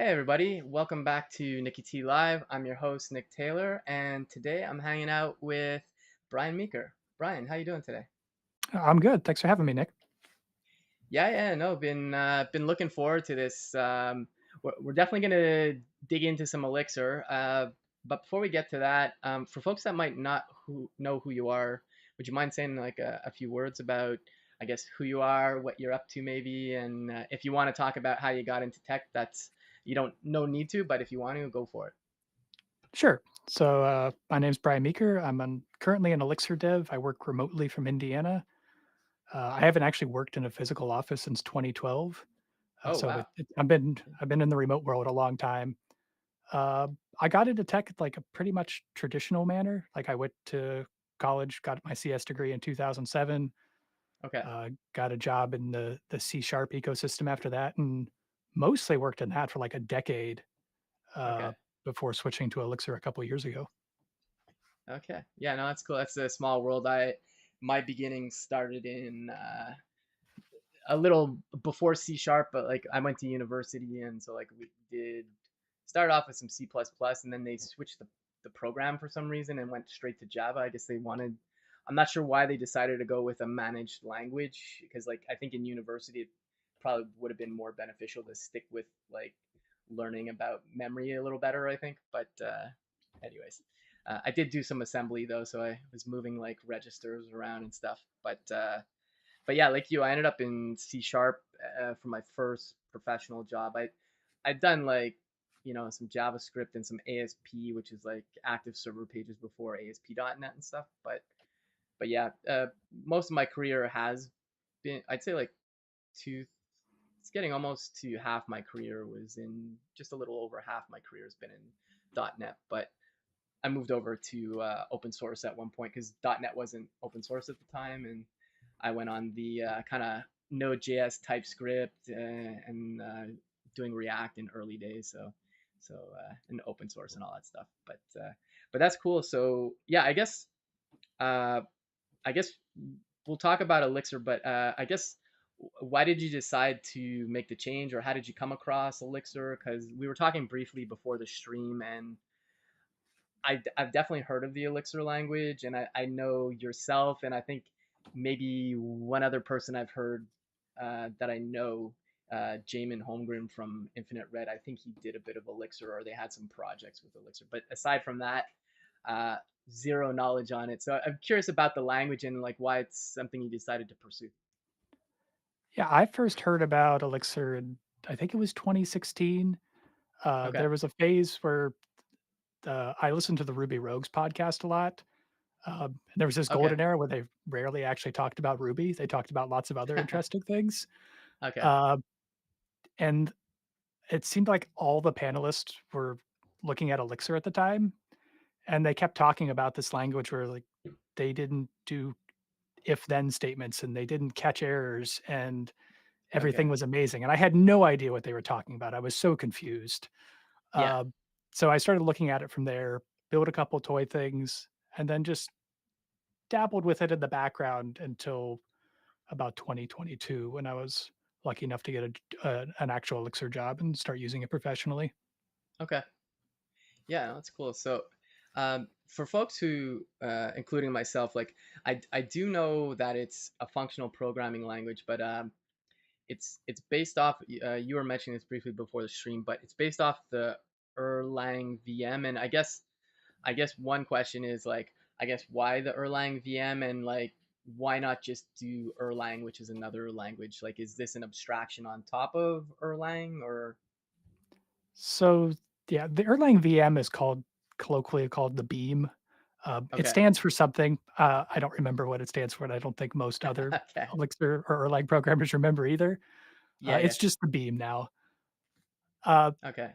Hey everybody, welcome back to Nikki T Live. I'm your host Nick Taylor, and today I'm hanging out with Brian Meeker. Brian, how you doing today? I'm good. Thanks for having me, Nick. Yeah, no, been looking forward to this. We're definitely gonna dig into some Elixir, but before we get to that, for folks that might not know who you are, would you mind saying like a few words about, I guess, who you are, what you're up to, maybe, and if you want to talk about how you got into tech, that's you don't no need to, but if you want to, go for it. Sure. My name's Brian Meeker. Currently an Elixir dev. I work remotely from Indiana. I haven't actually worked in a physical office since 2012. Oh wow. I've been in the remote world a long time. Uh, I got into tech like a pretty much traditional manner. Like I went to college, got my CS degree in 2007. Okay. Got a job in the C sharp ecosystem after that, and mostly worked in that for like a decade uh, Okay. before switching to Elixir a couple years ago. Okay. Yeah, no, that's cool. That's a small world. My beginnings started in a little before C sharp, but like I went to university and so like we did start off with some C++ and then they switched the program for some reason and went straight to Java. I guess they wanted I'm not sure why they decided to go with a managed language because like I think in university it probably would have been more beneficial to stick with like learning about memory a little better, I think. But anyways, I did do some assembly though, so I was moving like registers around and stuff. But yeah, like you, I ended up in C sharp for my first professional job. I'd done like some JavaScript and some ASP, which is like active server pages before ASP.NET and stuff. But yeah, most of my career has been, I'd say like two. It's getting almost to half my career was in just a little over half my career has been in .NET. But I moved over to open source at one point because .NET wasn't open source at the time, and I went on the kind of Node.js, TypeScript, and doing React in early days. So and open source and all that stuff. But that's cool. So yeah, uh, I guess we'll talk about Elixir, but I guess why did you decide to make the change, or how did you come across Elixir? Because we were talking briefly before the stream, and I've definitely heard of the Elixir language, and I know yourself, and I think maybe one other person I've heard that I know, Jamin Holmgren from Infinite Red. I think he did a bit of Elixir, or they had some projects with Elixir. But aside from that, uh, zero knowledge on it. So I'm curious about the language and like why it's something you decided to pursue. Yeah, I first heard about Elixir in I think it was 2016. Okay. There was a phase where I listened to the Ruby Rogues podcast a lot. There was this Okay. golden era where they rarely actually talked about Ruby. They talked about lots of other interesting things. Okay. Uh, and it seemed like all the panelists were looking at Elixir at the time, and they kept talking about this language where like they didn't do if then statements and they didn't catch errors and everything Okay. was amazing, and I had no idea what they were talking about. I was so confused. Yeah. Uh, so I started looking at it from there, built a couple toy things, and then just dabbled with it in the background until about 2022 when I was lucky enough to get an actual Elixir job and start using it professionally. Okay. Yeah, that's cool. So, for folks who, including myself, like I do know that it's a functional programming language, but it's based off. You were mentioning this briefly before the stream, but it's based off the Erlang VM, and I guess one question is like, I guess why the Erlang VM, and like why not just do Erlang, which is another language? Like, is this an abstraction on top of Erlang, or So yeah, the Erlang VM is called colloquially called the Beam. It okay, stands for something. I don't remember what it stands for, and I don't think most other okay, Elixir or Erlang programmers remember either. yeah, yeah, It's just the Beam now. Uh, okay,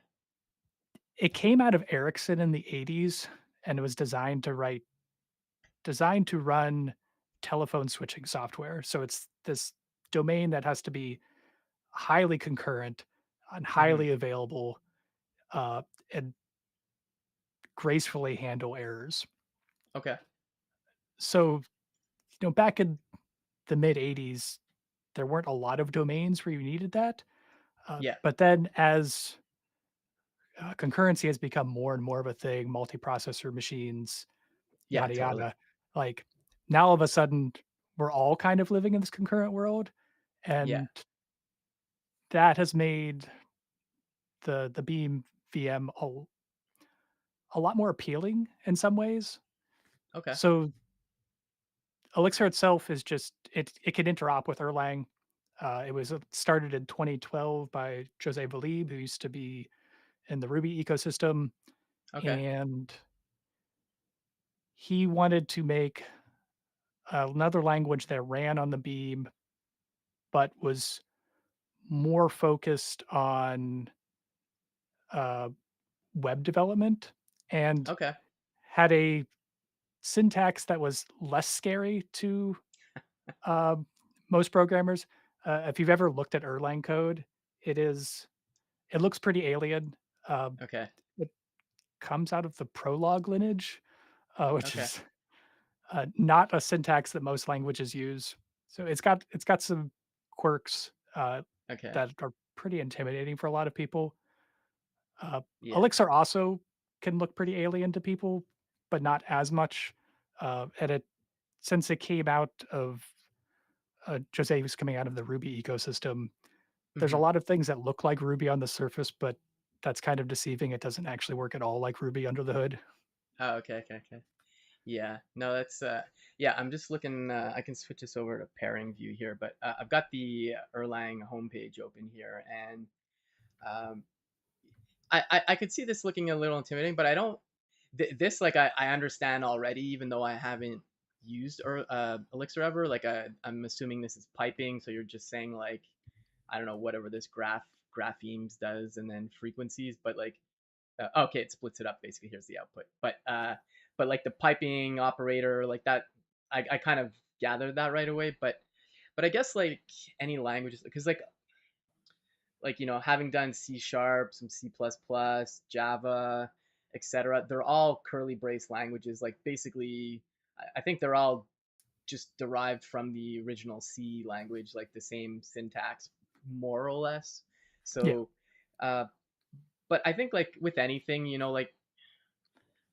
it came out of Ericsson in the '80s, and it was designed to run telephone switching software. So it's this domain that has to be highly concurrent and hmm highly available, uh, and gracefully handle errors. okay, So, back in the mid '80s, there weren't a lot of domains where you needed that. yeah, But then as concurrency has become more and more of a thing, multiprocessor machines, Yeah, yada totally. yada. Like now all of a sudden we're all kind of living in this concurrent world, Yeah. and that has made the Beam VM a lot more appealing in some ways. Okay. So Elixir itself is just it can interop with Erlang. It was started in 2012 by Jose Valib, who used to be in the Ruby ecosystem, Okay. and he wanted to make another language that ran on the Beam, but was more focused on uh, web development and Okay. had a syntax that was less scary to uh, most programmers. If you've ever looked at Erlang code, it is it looks pretty alien. Uh, Okay. it comes out of the Prolog lineage, which Okay. is not a syntax that most languages use. So it's got some quirks Okay. that are pretty intimidating for a lot of people. Uh, Yeah. Elixir also can look pretty alien to people, but not as much. And it since it came out of Jose was coming out of the Ruby ecosystem, there's a Hmm. lot of things that look like Ruby on the surface, but that's kind of deceiving. It doesn't actually work at all like Ruby under the hood. Oh, okay. Okay. Okay. Yeah. No, that's yeah, I'm just looking I can switch this over to pairing view here, but I've got the Erlang homepage open here and um I could see this looking a little intimidating, but I don't this like I understand already even though I haven't used Elixir ever. Like I'm assuming this is piping, so you're just saying like I don't know whatever this graphemes does and then frequencies, but like okay, it splits it up basically. Here's the output, but like the piping operator like that, I kind of gathered that right away. But I guess like any languages, because like having done C sharp, some C++, Java, etc. They're all curly brace languages. Like basically, I think they're all just derived from the original C language, like the same syntax, more or less. Yeah. So, uh, but I think like with anything, like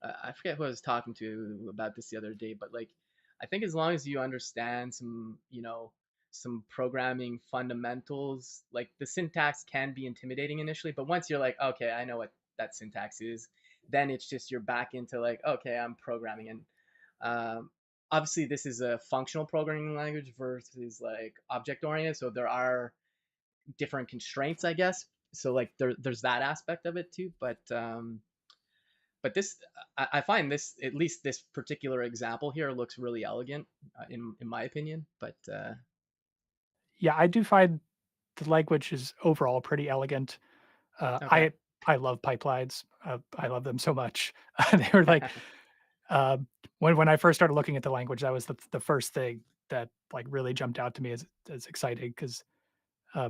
I forget who I was talking to about this the other day, but like I think as long as you understand some programming fundamentals, like the syntax can be intimidating initially, but once you're like, okay, I know what that syntax is, then it's just you're back into like, okay, I'm programming, and um, obviously this is a functional programming language versus like object oriented, so there are different constraints, I guess. So like there's that aspect of it too, but this I find this, at least this particular example here, looks really elegant in my opinion. But Yeah, I do find the language is overall pretty elegant. Uh, okay. I I love pipelines. I love them so much. They were like, um, when I first started looking at the language, that was the first thing that like really jumped out to me as exciting because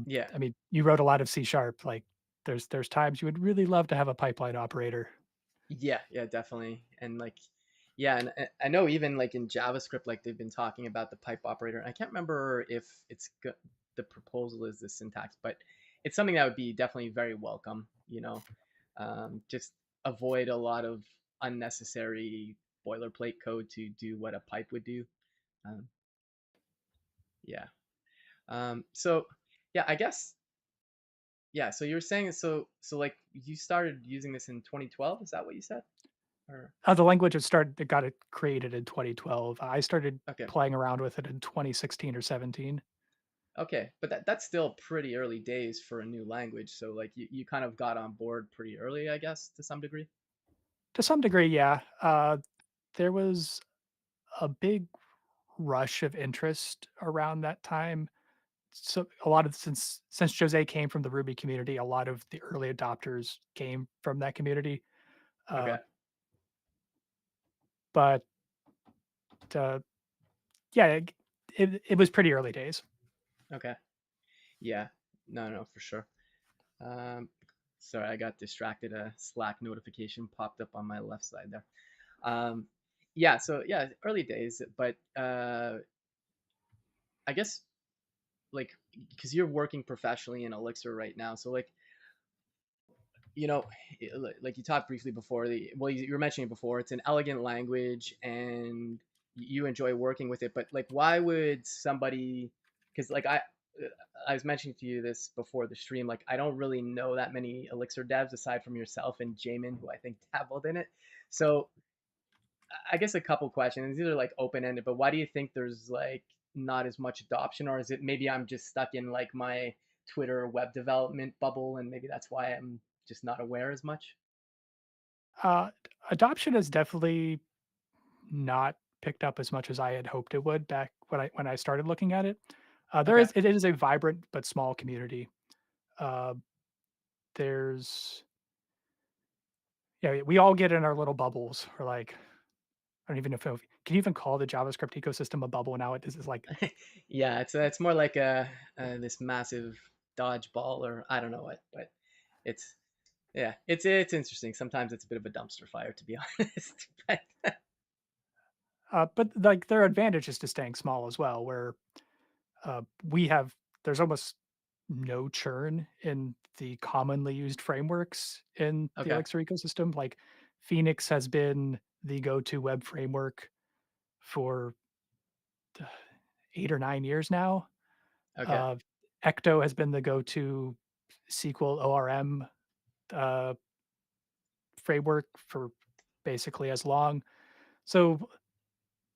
Yeah, I mean you wrote a lot of C sharp. Like there's times you would really love to have a pipeline operator. yeah, yeah, definitely. And like yeah, and I know even like in JavaScript, like they've been talking about the pipe operator. I can't remember if the proposal is the syntax, but it's something that would be definitely very welcome. Just avoid a lot of unnecessary boilerplate code to do what a pipe would do. um, yeah. So yeah, I guess yeah. So you were saying so like you started using this in 2012. Is that what you said? Or The language it got it created in 2012. I started okay, playing around with it in 2016 or 17. okay, but that's still pretty early days for a new language. So like you kind of got on board pretty early, I guess, to some degree. To some degree, yeah. There was a big rush of interest around that time. So a lot of since Jose came from the Ruby community, a lot of the early adopters came from that community. Uh, Okay, but uh, yeah, it was pretty early days. okay, yeah, no, no, for sure. Um, Sorry, I got distracted. A Slack notification popped up on my left side there. Um, yeah, so yeah, early days, but I guess like because you're working professionally in Elixir right now, so like you know, like you talked briefly before, well, you were mentioning it before, it's an elegant language and you enjoy working with it, but like, why would somebody, because like I was mentioning to you this before the stream, like I don't really know that many Elixir devs aside from yourself and Jamin, who I think dabbled in it. So I guess a couple questions. These are like open ended, but why do you think there's like not as much adoption, or is it maybe I'm just stuck in like my Twitter web development bubble, and maybe that's why I'm just not aware as much? Adoption has definitely not picked up as much as I had hoped it would back when I started looking at it. Okay, It is a vibrant but small community. Uh, there's yeah, we all get in our little bubbles. We're like, I don't even know if can you even call the JavaScript ecosystem a bubble now? It is like yeah, it's more like this massive dodgeball, or I don't know what, but it's yeah, it's interesting. Sometimes it's a bit of a dumpster fire, to be honest. But but like there are advantages to staying small as well, where we have there's almost no churn in the commonly used frameworks in the okay, Elixir ecosystem. Like Phoenix has been the go-to web framework for 8 or 9 years now. okay, Uh, Ecto has been the go-to SQL ORM uh, framework for basically as long. So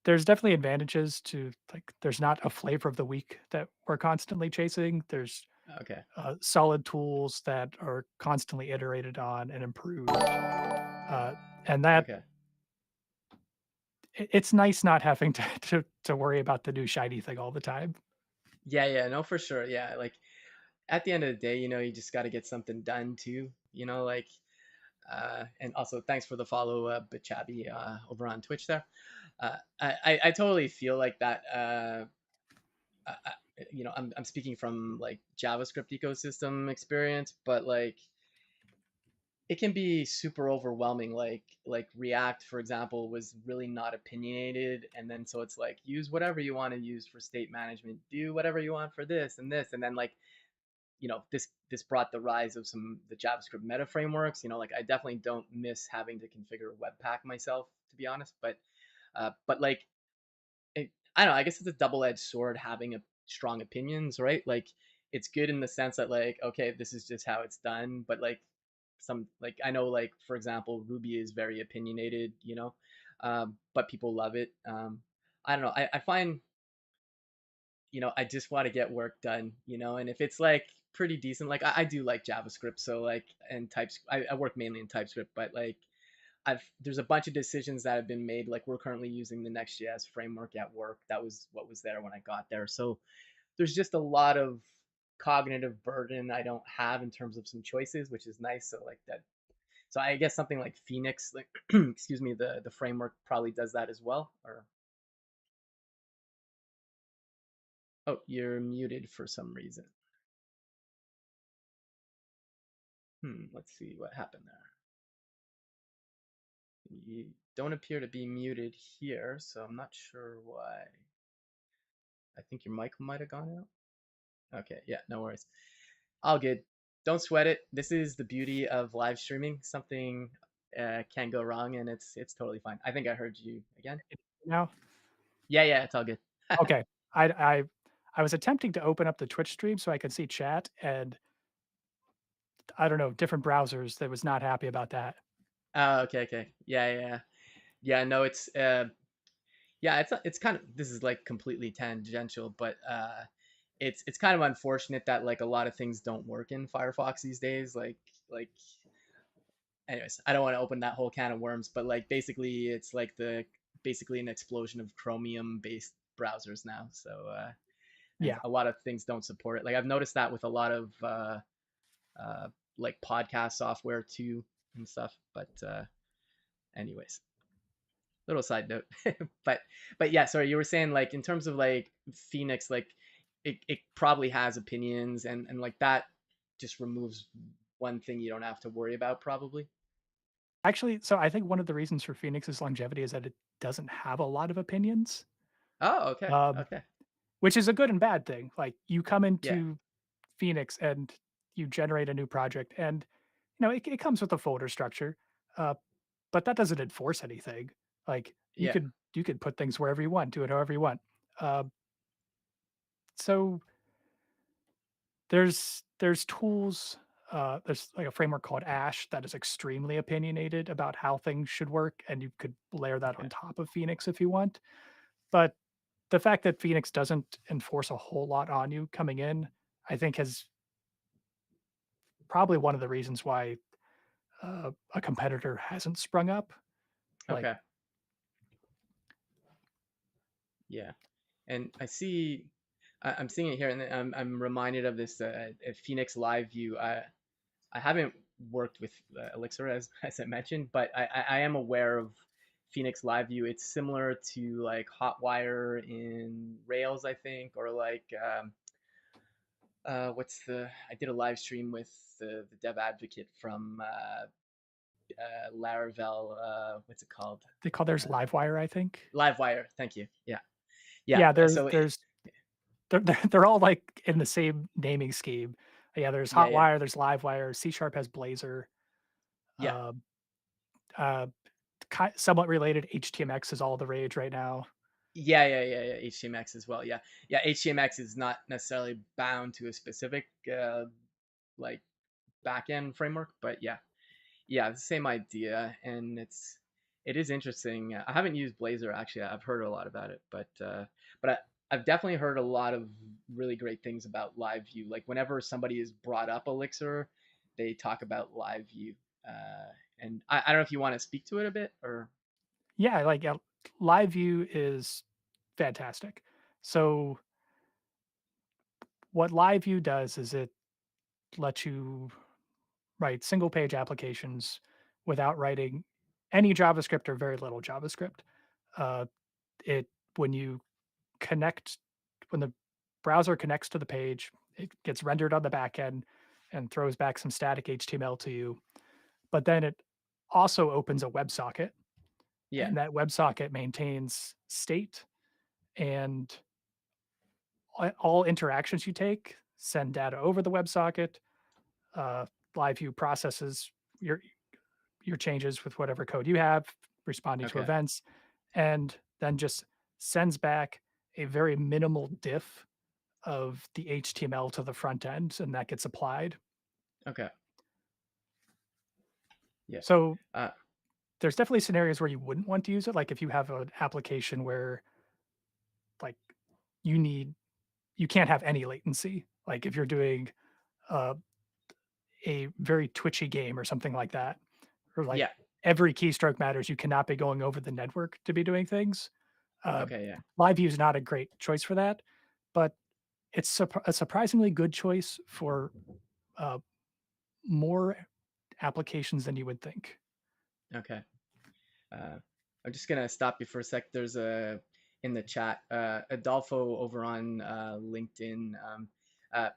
there's definitely advantages to like there's not a flavor of the week that we're constantly chasing. There's okay, solid tools that are constantly iterated on and improved. Uh, and that okay. it's nice not having to, to worry about the new shiny thing all the time. Yeah, yeah, no, for sure. Yeah, like at the end of the day, you just got to get something done too. Like and also thanks for the follow, Bachabi, over on Twitch there. I totally feel like that. I'm speaking from like JavaScript ecosystem experience, but like it can be super overwhelming. Like React, for example, was really not opinionated, and then so it's like use whatever you want to use for state management, do whatever you want for this and this, and then like this brought the rise of some the JavaScript meta frameworks. Like I definitely don't miss having to configure Webpack myself, to be honest. But like I don't know. I guess it's a double-edged sword having a strong opinions, right? Like it's good in the sense that like okay, this is just how it's done, but like some like I know like for example, Ruby is very opinionated, but people love it. I don't know. I find I just want to get work done, and if it's like pretty decent, like I do like JavaScript, so like and TypeScript, I work mainly in TypeScript, but like there's a bunch of decisions that have been made. Like we're currently using the Next.js framework at work. That was what was there when I got there. So there's just a lot of cognitive burden I don't have in terms of some choices, which is nice. So like that. So I guess something like Phoenix, like excuse me, the framework probably does that as well. Or oh, you're muted for some reason. Let's see what happened there. You don't appear to be muted here, so I'm not sure why. I think your mic might have gone out. Okay, yeah, no worries. All good. Don't sweat it. This is the beauty of live streaming. Something can go wrong, and it's totally fine. I think I heard you again. Now, Yeah, yeah, it's all good. okay, I I I was attempting to open up the Twitch stream so I could see chat, and I don't know, different browsers that was not happy about that. Oh, okay, okay. Yeah, yeah, yeah. Yeah, no, yeah, it's kind of this is like completely tangential, but it's kind of unfortunate that like a lot of things don't work in Firefox these days. Like anyways, I don't want to open that whole can of worms, but like basically it's like the basically an explosion of Chromium based browsers now. So and Yeah. a lot of things don't support it. Like I've noticed that with a lot of uh, like podcast software too and stuff. But anyways, little side note. but but yeah, sorry, you were saying like in terms of like Phoenix, like it probably has opinions and like that just removes one thing you don't have to worry about probably. Actually, so I think one of the reasons for Phoenix's longevity is that it doesn't have a lot of opinions, Oh, okay, um, okay, which is a good and bad thing. Like, you come yeah, into Phoenix and you generate a new project, and it comes with a folder structure, uh, but that doesn't enforce anything. Like, Yeah. you could put things wherever you want, do it however you want. Uh, so there's tools, there's like a framework called Ash that is extremely opinionated about how things should work, and you could layer that on Okay. top of Phoenix if you want. But the fact that Phoenix doesn't enforce a whole lot on you coming in, I think has probably one of the reasons why a competitor hasn't sprung up. Like, Okay. Yeah. And I see, I'm seeing it here, and I'm reminded of this Phoenix Live View. I haven't worked with Elixir as I mentioned, but I am aware of Phoenix Live View. It's similar to like Hotwire in Rails, I think, or like what's the? I did a live stream with the dev advocate from Laravel. What's it called? they call theirs Uh, Livewire, I think. Livewire. Thank you. Yeah, yeah. Yeah, So they're all, like, in the same naming scheme. Yeah, there's yeah, yeah, Hotwire, there's Livewire, C# has Blazor, yeah. um, uh, somewhat related, HTMX is all the rage right now. Yeah. HTMX as well. Yeah, yeah. HTMX is not necessarily bound to a specific like backend framework, but yeah, yeah, the same idea, and it is interesting. I haven't used Blazor actually. I've heard a lot about it, I've definitely heard a lot of really great things about Live View. Like whenever somebody is brought up Elixir, they talk about Live View, and I don't know if you want to speak to it a bit or Yeah, like, Live View is fantastic. So, what Live View does is it lets you write single page applications without writing any JavaScript or very little JavaScript. Uh, it when you connect when the browser connects to the page, it gets rendered on the back end and throws back some static HTML to you. But then it also opens a WebSocket, yeah, and that WebSocket maintains state, and all interactions you take send data over the WebSocket. LiveView processes your your changes with whatever code you have, responding to okay, events, and then just sends back a very minimal diff of the HTML to the front end, and that gets applied. okay, yeah, So uh, there's definitely scenarios where you wouldn't want to use it, like if you have an application where like you need you can't have any latency. Like if you're doing uh, a very twitchy game or something like that, or like yeah, every keystroke matters, you cannot be going over the network to be doing things. Uh, okay, yeah, Live View is not a great choice for that, but it's a surprisingly good choice for uh, more applications than you would think. okay. Uh, I'm just gonna stop you for a sec. There's a in the chat, Adolfo over on LinkedIn. Uh,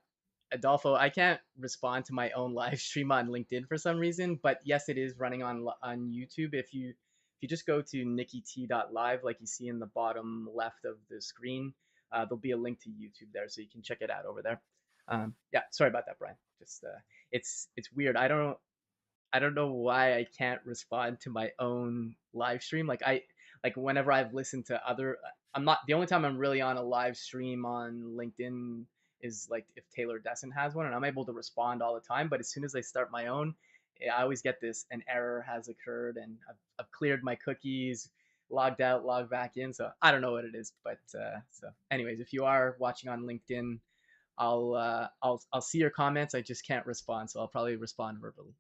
Adolfo, I can't respond to my own live stream on LinkedIn for some reason, but yes, it is running on YouTube. If you just go to nikkit.live, like you see in the bottom left of the screen, there'll be a link to YouTube there, so you can check it out over there. Yeah, sorry about that, Brian. Just it's weird. I don't know why I can't respond to my own live stream. Like whenever I've listened to other I'm not the only time I'm really on a live stream on LinkedIn is like if Taylor Desson has one and I'm able to respond all the time, but as soon as I start my own, I always get this an error has occurred and I've cleared my cookies, logged out, logged back in. So I don't know what it is, but so anyways, if you are watching on LinkedIn, I'll see your comments. I just can't respond, so I'll probably respond verbally.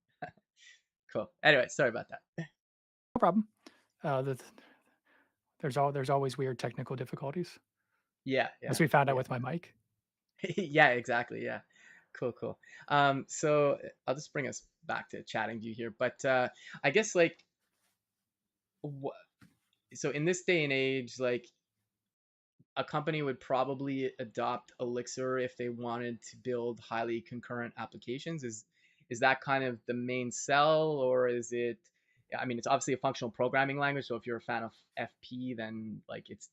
Cool. Anyway, sorry about that. No problem. The, there's always weird technical difficulties, Yeah, as yeah, we found out yeah. with my mic. Yeah, exactly. Yeah. Cool, cool. So I'll just bring us back to chatting view here, but I guess like, wh- so in this day and age, like a company would probably adopt Elixir if they wanted to build highly concurrent applications. Is that kind of the main sell, or is it? I mean, it's obviously a functional programming language, so if you're a fan of FP, then like it's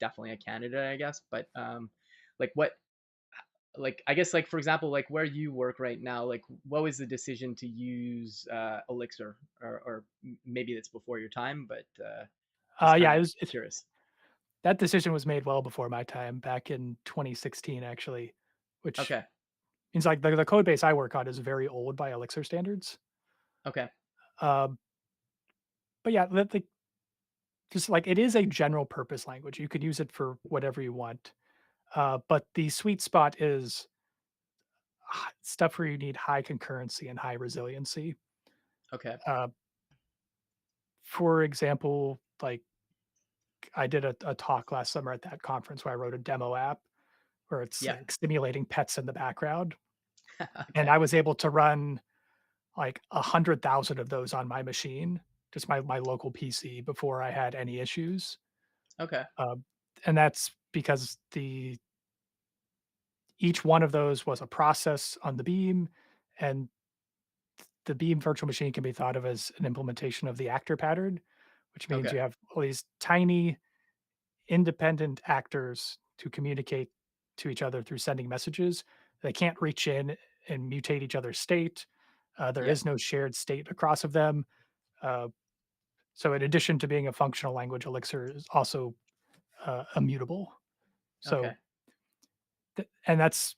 definitely a candidate, I guess. But like, what? like I guess like for example like where you work right now, like what was the decision to use Elixir, or maybe it's before your time, but just kind Yeah, of it curious. that decision was made well before my time, back in 2016, actually, which Okay. means, like, the code base I work on is very old by Elixir standards. Okay. Um, but yeah, the just, like, it is a general purpose language. You could use it for whatever you want. But the sweet spot is stuff where you need high concurrency and high resiliency. Okay. Uh, for example, like, I did a talk last summer at that conference where I wrote a demo app where it's, Yeah. like, simulating pets in the background, and Okay. I was able to run, like, 100,000 of those on my machine, just my local PC, before I had any issues. Okay. Um, and that's because the each one of those was a process on the beam, and the beam virtual machine can be thought of as an implementation of the actor pattern, which means Okay. you have all these tiny independent actors to communicate to each other through sending messages. They can't reach in and mutate each other's state. There Yeah. is no shared state across of them. Uh, so, in addition to being a functional language, Elixir is also immutable. Okay. So, and that's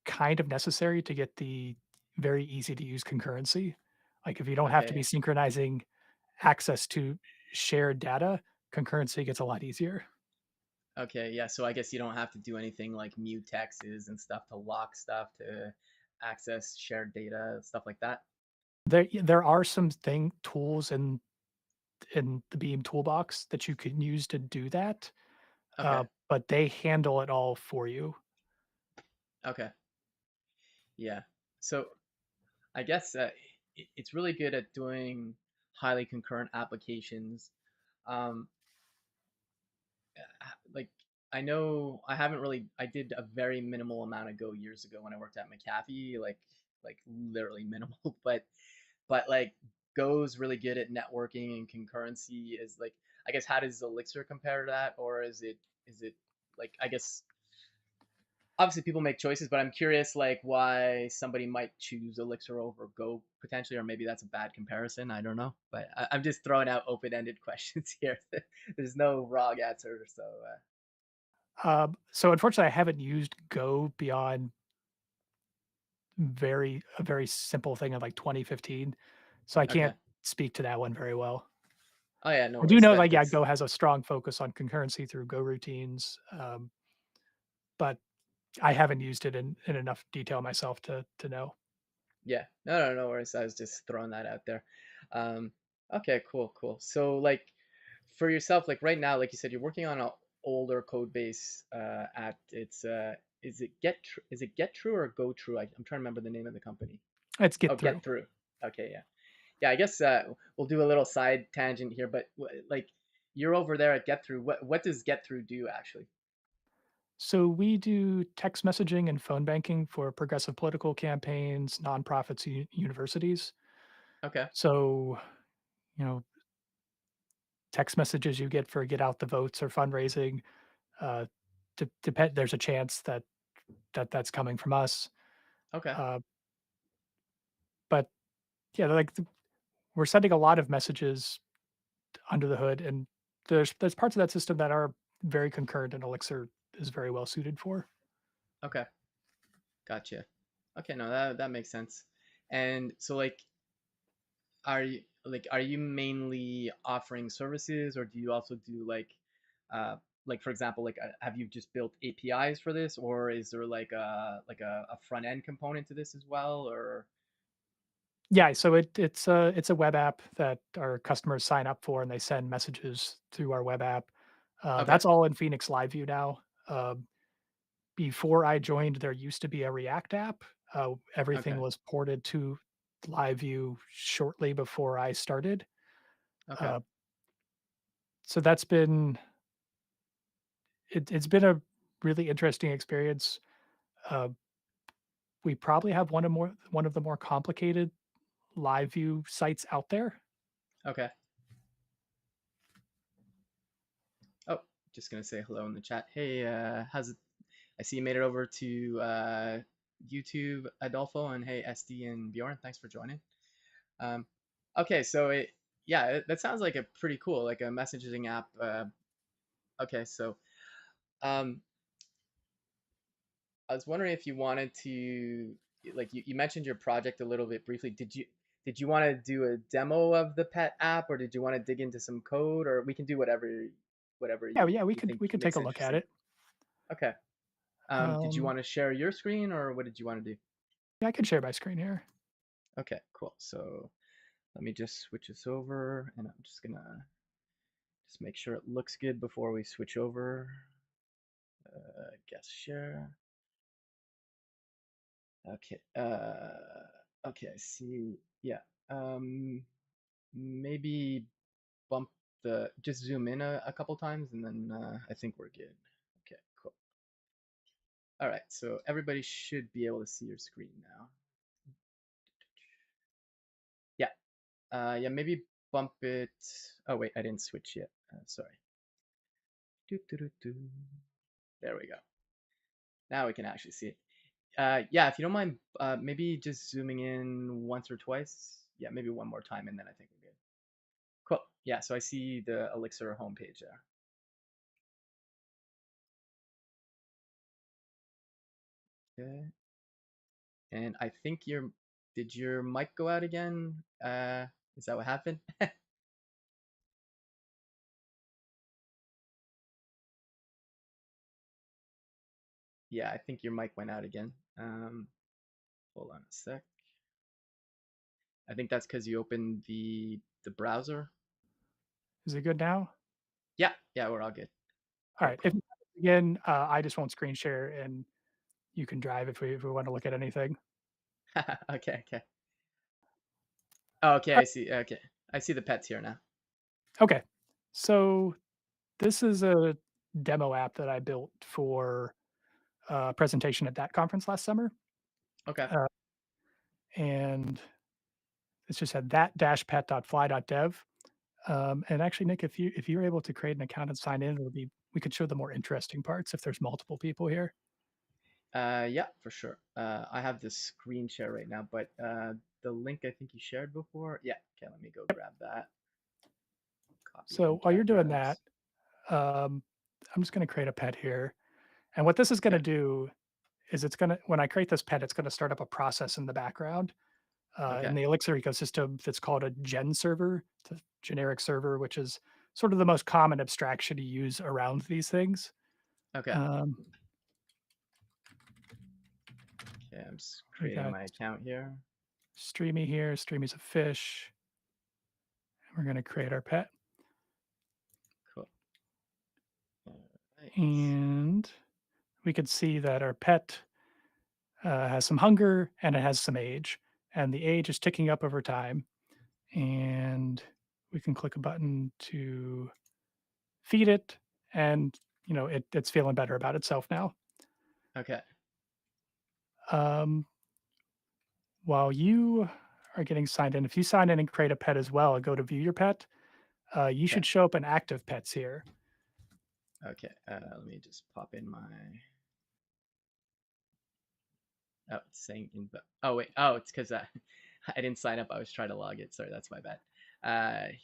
kind of necessary to get the very easy to use concurrency. Like, if you don't have to be Okay. synchronizing access to shared data, concurrency gets a lot easier. Okay. Yeah. So I guess you don't have to do anything like mutexes and stuff to lock stuff to access shared data, stuff like that. There are some tools in the Beam toolbox that you can use to do that, Okay. but they handle it all for you. Okay. Yeah. So I guess it's really good at doing highly concurrent applications. Um, like I know I haven't really. I did a very minimal amount of Go years ago when I worked at McAfee, like literally minimal. But like Go's really good at networking and concurrency. Is like I guess how does Elixir compare to that, or is it like I guess obviously people make choices, but I'm curious like why somebody might choose Elixir over Go potentially, or maybe that's a bad comparison. I don't know, but I'm just throwing out open-ended questions here. There's no wrong answer, so So unfortunately, I haven't used Go beyond a very simple thing of like 2015, so I okay. can't speak to that one very well. Oh yeah, no I do worries. know, But like, yeah, that's Go has a strong focus on concurrency through Go routines, but I haven't used it in enough detail myself to know. yeah, no worries. I was just throwing that out there. Um, okay, cool. So like for yourself, like right now, like you said, you're working on an older code base at it's is it GetTru or GoTru? I'm trying to remember the name of the company. Let's Oh, get through. GetThru. Okay, yeah. Yeah, I guess we'll do a little side tangent here, but like you're over there at GetThru. What does GetThru do actually? So we do text messaging and phone banking for progressive political campaigns, nonprofits, universities. Okay, So, you know, text messages you get for get out the votes or fundraising, uh, depend. There's a chance that's coming from us. okay, Uh, but yeah, we're sending a lot of messages under the hood, and there's parts of that system that are very concurrent, and Elixir is very well suited for. okay. Gotcha. Okay, no, that makes sense. And so are you mainly offering services, or do you also do like for example have you just built APIs for this, or is there like a front end component to this as well, or Yeah, so it's a web app that our customers sign up for, and they send messages through our web app. okay, That's all in Phoenix Live View now. Before I joined, there used to be a React app. Everything okay, was ported to Live View shortly before I started. okay, Uh, so it's been a really interesting experience. Uh, we probably have one of the more complicated live view sites out there. okay. Oh, just gonna say hello in the chat. Hey, how's it? I see you made it over to YouTube, Adolfo, and hey, SD and Bjorn, thanks for joining. Um, okay, so that sounds like a pretty cool, like a messaging app. Okay, so um, I was wondering if you wanted to, like, you mentioned your project a little bit briefly. Did you want to do a demo of the pet app, or did you want to dig into some code, or we can do whatever Yeah, you yeah, we you could think we could take makes a look at interesting. it. Okay. Did you Um, want to share your screen, or what did you want to do? yeah, I can share my screen here. Okay, cool. So let me just switch this over, and I'm just gonna just make sure it looks good before we switch over. Guest share. Okay. Okay. I see. Yeah. Um, maybe bump just zoom in a couple times, and then I think we're good. Okay. Cool. All right. So everybody should be able to see your screen now. Yeah. Yeah. Maybe bump it. Oh wait, I didn't switch yet. Sorry. Doo, doo, doo, doo. There we go. Now we can actually see it. Yeah, if you don't mind, maybe just zooming in once or twice. Yeah, maybe one more time, and then I think we're good. Cool. Yeah, so I see the Elixir homepage there. Okay. And I think did your mic go out again? Is that what happened? Yeah, I think your mic went out again. Hold on a sec. I think that's because you opened the browser. Is it good now? Yeah, yeah, we're all good. All Cool, right. If cool. you again, I just won't screen share, and you can drive if we want to look at anything. Okay, okay. Oh, okay, Uh, I see. Okay, I see the pets here now. Okay. So this is a demo app that I built for a presentation at that conference last summer, Okay. uh, and it's just at that-pet.fly.dev. And actually, Nick, if you're able to create an account and sign in, we could show the more interesting parts if there's multiple people here. Yeah, for sure. I have the screen share right now, but the link I think you shared before. Yeah, okay, let me go grab that. Copy So link while you're doing that, address. um, I'm just going to create a pet here, and what this is going to Okay, do is it's going to when I create this pet, it's going to start up a process in the background in okay, the Elixir ecosystem that's called a gen server, it's a generic server, which is sort of the most common abstraction to use around these things. okay. Um, Okay, I'm just we creating got my account here. Streamy here. Streamy's a fish. And we're going to create our pet. Cool. All right. And we could see that our pet has some hunger and it has some age. And the age is ticking up over time. And we can click a button to feed it. And, it's feeling better about itself now. Okay, Um, while you are getting signed in, if you sign in and create a pet as well and go to view your pet, you okay, should show up in active pets here. okay. Let me just pop in my. Oh, it's saying invalid. Oh wait. Oh, it's because I didn't sign up. I was trying to log it. Sorry, that's my bad.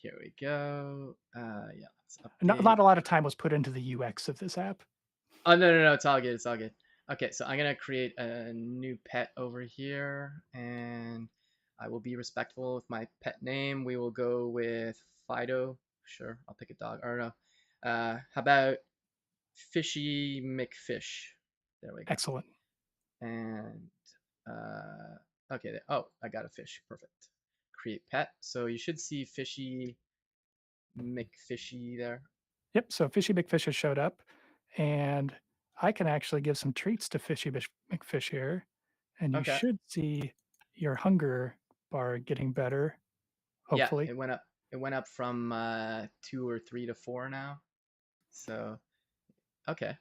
Here we go. Yeah, let's update. Not a lot of time was put into the UX of this app. Oh no, no, no, it's all good. It's all good. Okay, so I'm gonna create a new pet over here, and I will be respectful with my pet name. We will go with Fido. Sure, I'll pick a dog. Or no, how about Fishy McFish? There we go. Excellent. And okay. Oh, I got a fish. Perfect. Create pet. So you should see Fishy McFishy there. Yep, so Fishy McFish has showed up, and I can actually give some treats to McFish here, and you Okay. should see your hunger bar getting better, Yeah, hopefully. it went up. It went up from 2 or 3 to 4 now. So okay,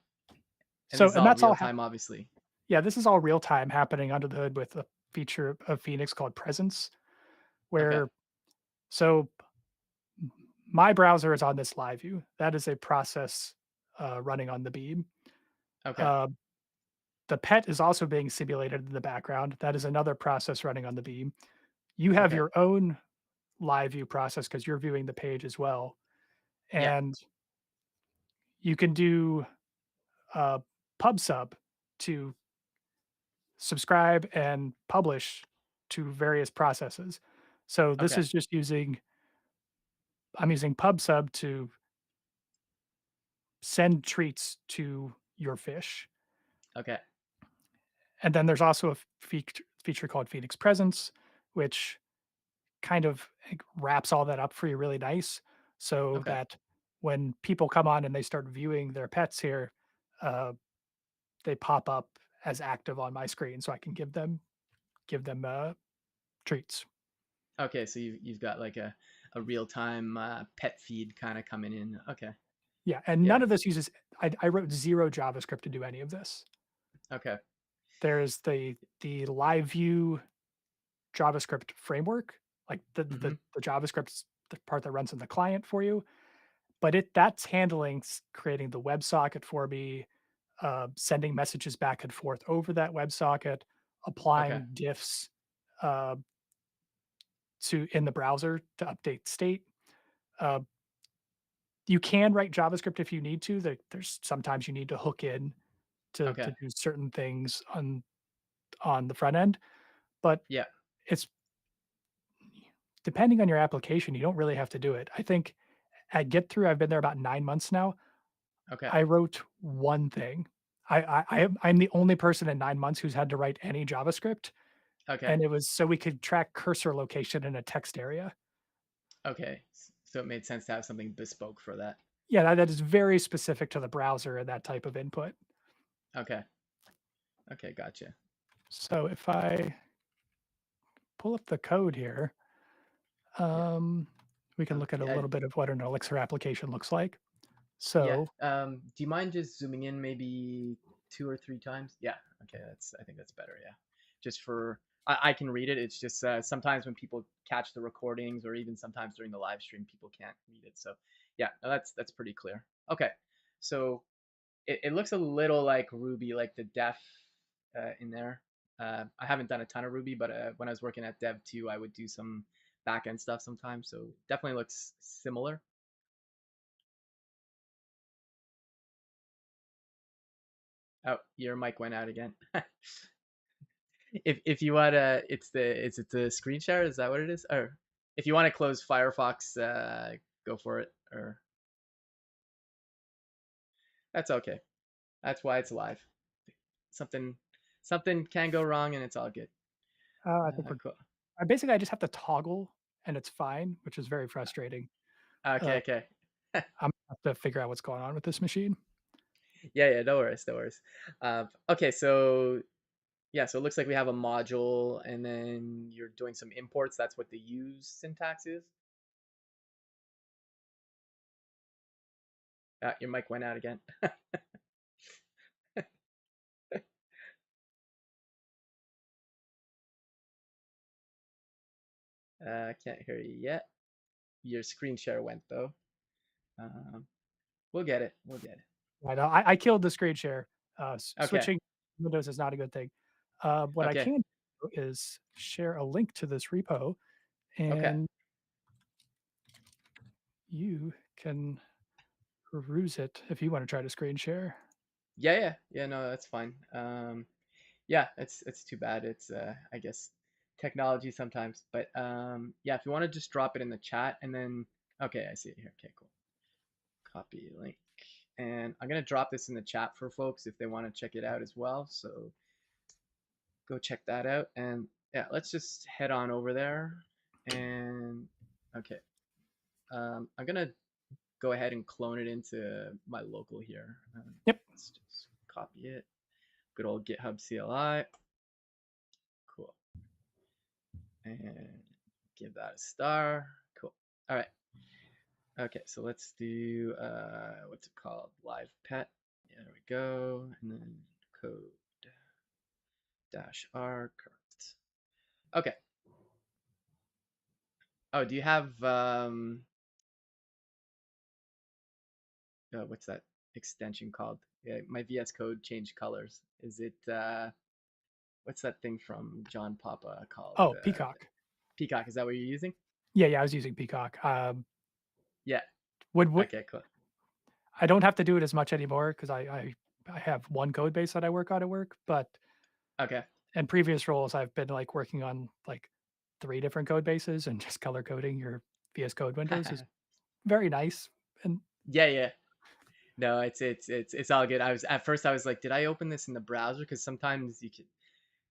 and this So is and all that's all real hap time, obviously. Yeah, this is all real time happening under the hood with a feature of Phoenix called Presence, Okay, where so my browser is on this live view. That is a process, running on the beam. okay, Uh, the pet is also being simulated in the background. That is another process running on the beam. You have Okay. your own live view process because you're viewing the page as well, Yeah. and you can do uh, pub sub to subscribe and publish to various processes. So this Okay. is just using I'm using pub sub to send treats to your fish. Okay. And then there's also a feature called Phoenix Presence, which kind of like, wraps all that up for you really nice so Okay. that when people come on and they start viewing their pets here, uh, they pop up as active on my screen so I can give them treats. Okay. So you've got like a real time pet feed kind of coming in. Okay. Yeah, and Yeah. none of this uses I wrote 0 JavaScript to do any of this. Okay. There's the live view JavaScript framework, like Mm-hmm. the JavaScript's the part that runs in the client for you, but that's handling creating the WebSocket for me, sending messages back and forth over that WebSocket, Okay. applying diffs uh, to in the browser to update state. Uh, you can write JavaScript if you need to. There's sometimes you need to hook in to Okay. do certain things on the front end, but Yeah. it's depending on your application, you don't really have to do it. I think at GetThru, I've been there about 9 months now. Okay. I wrote one thing. I'm the only person in 9 months who's had to write any JavaScript, Okay. and it was so we could track cursor location in a text area. Okay. So it made sense to have something bespoke for that. Yeah, that is very specific to the browser and that type of input. Okay. Okay. Gotcha. So if I pull up the code here, Yeah. um, we can look at a Yeah. little bit of what an Elixir application looks like. Yeah. So Do you mind just zooming in maybe 2 or 3 times? Yeah. Okay. I think that's better. Yeah. Just for I can read it. It's just sometimes when people catch the recordings or even sometimes during the live stream, people can't read it. So yeah, no, that's pretty clear. Okay. So it looks a little like Ruby, like the def in there. I haven't done a ton of Ruby, but when I was working at Dev 2, I would do some backend stuff sometimes. So definitely looks similar. Oh, your mic went out again. If you want to, it's the screen share. Is that what it is? Or if you want to close Firefox, go for it. Or that's okay. That's why it's live. Something something can go wrong, and it's all good. I think we're Cool. I just have to toggle and it's fine, which is very frustrating. Okay. Uh, Okay. I'm gonna have to figure out what's going on with this machine. Yeah. Yeah. No worries. No worries. Okay. So yeah. So it looks like we have a module, and then you're doing some imports. That's what the use syntax is. Your mic went out again. I can't hear you yet. Your screen share went though. Um, we'll get it. We'll get it. I know I killed the screen share. Okay. Switching windows is not a good thing. What I Okay. can do is share a link to this repo, Okay. and you can peruse it if you want to try to screen share. Yeah. Yeah. Yeah. No, that's fine. Yeah. It's too bad. It's I guess technology sometimes. But yeah. If you want to just drop it in the chat and then okay, I see it here. Okay. Cool. Copy link. And I'm gonna drop this in the chat for folks if they want to check it out as well. So go check that out. And yeah, let's just head on over there. And okay, I'm gonna go ahead and clone it into my local here. Yep. Let's just copy it. Good old GitHub CLI. Cool. And give that a star. Cool. All right. Okay, so let's do what's it called? Live pet. Yeah, there we go. And then code dash R correct. Okay. Oh, do you have what's that extension called? Yeah, my VS Code changed colors. Is it what's that thing from John Papa called? Oh, Peacock. Peacock. Is that what you're using? Yeah, yeah, I was using Peacock. Yeah. Would Okay. Cool. I don't have to do it as much anymore because I have one code base that I work on at work, but Okay. in previous roles, I've been, like, working on, like, 3 different code bases, and just color coding your VS Code windows is very nice, and Yeah. Yeah. No, it's all good. I was at first I was like, did I open this in the browser? Because sometimes you can.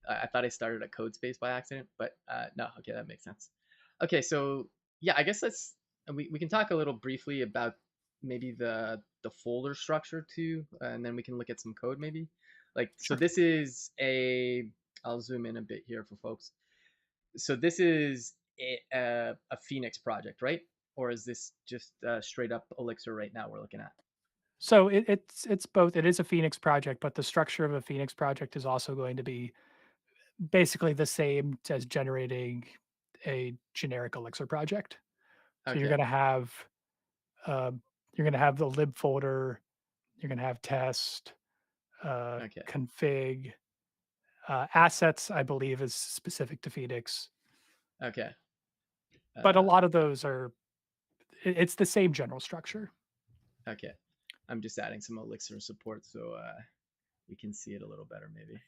I thought I started a code space by accident, but no. Okay, that makes sense. Okay, so yeah, I guess we can talk a little briefly about maybe the folder structure too, and then we can look at some code maybe. Like, so sure. this is a. I'll zoom in a bit here for folks. So this is a Phoenix project, right? Or is this just straight up Elixir right now we're looking at? So it's both. It is a Phoenix project, but the structure of a Phoenix project is also going to be basically the same as generating a generic Elixir project. So Okay. um, you're gonna have the lib folder, you're gonna have test, Okay. config, assets, I believe, is specific to Phoenix, Okay. but a Uh, lot of those are it's the same general structure. okay. I'm just adding some Elixir support so we can see it a little better maybe.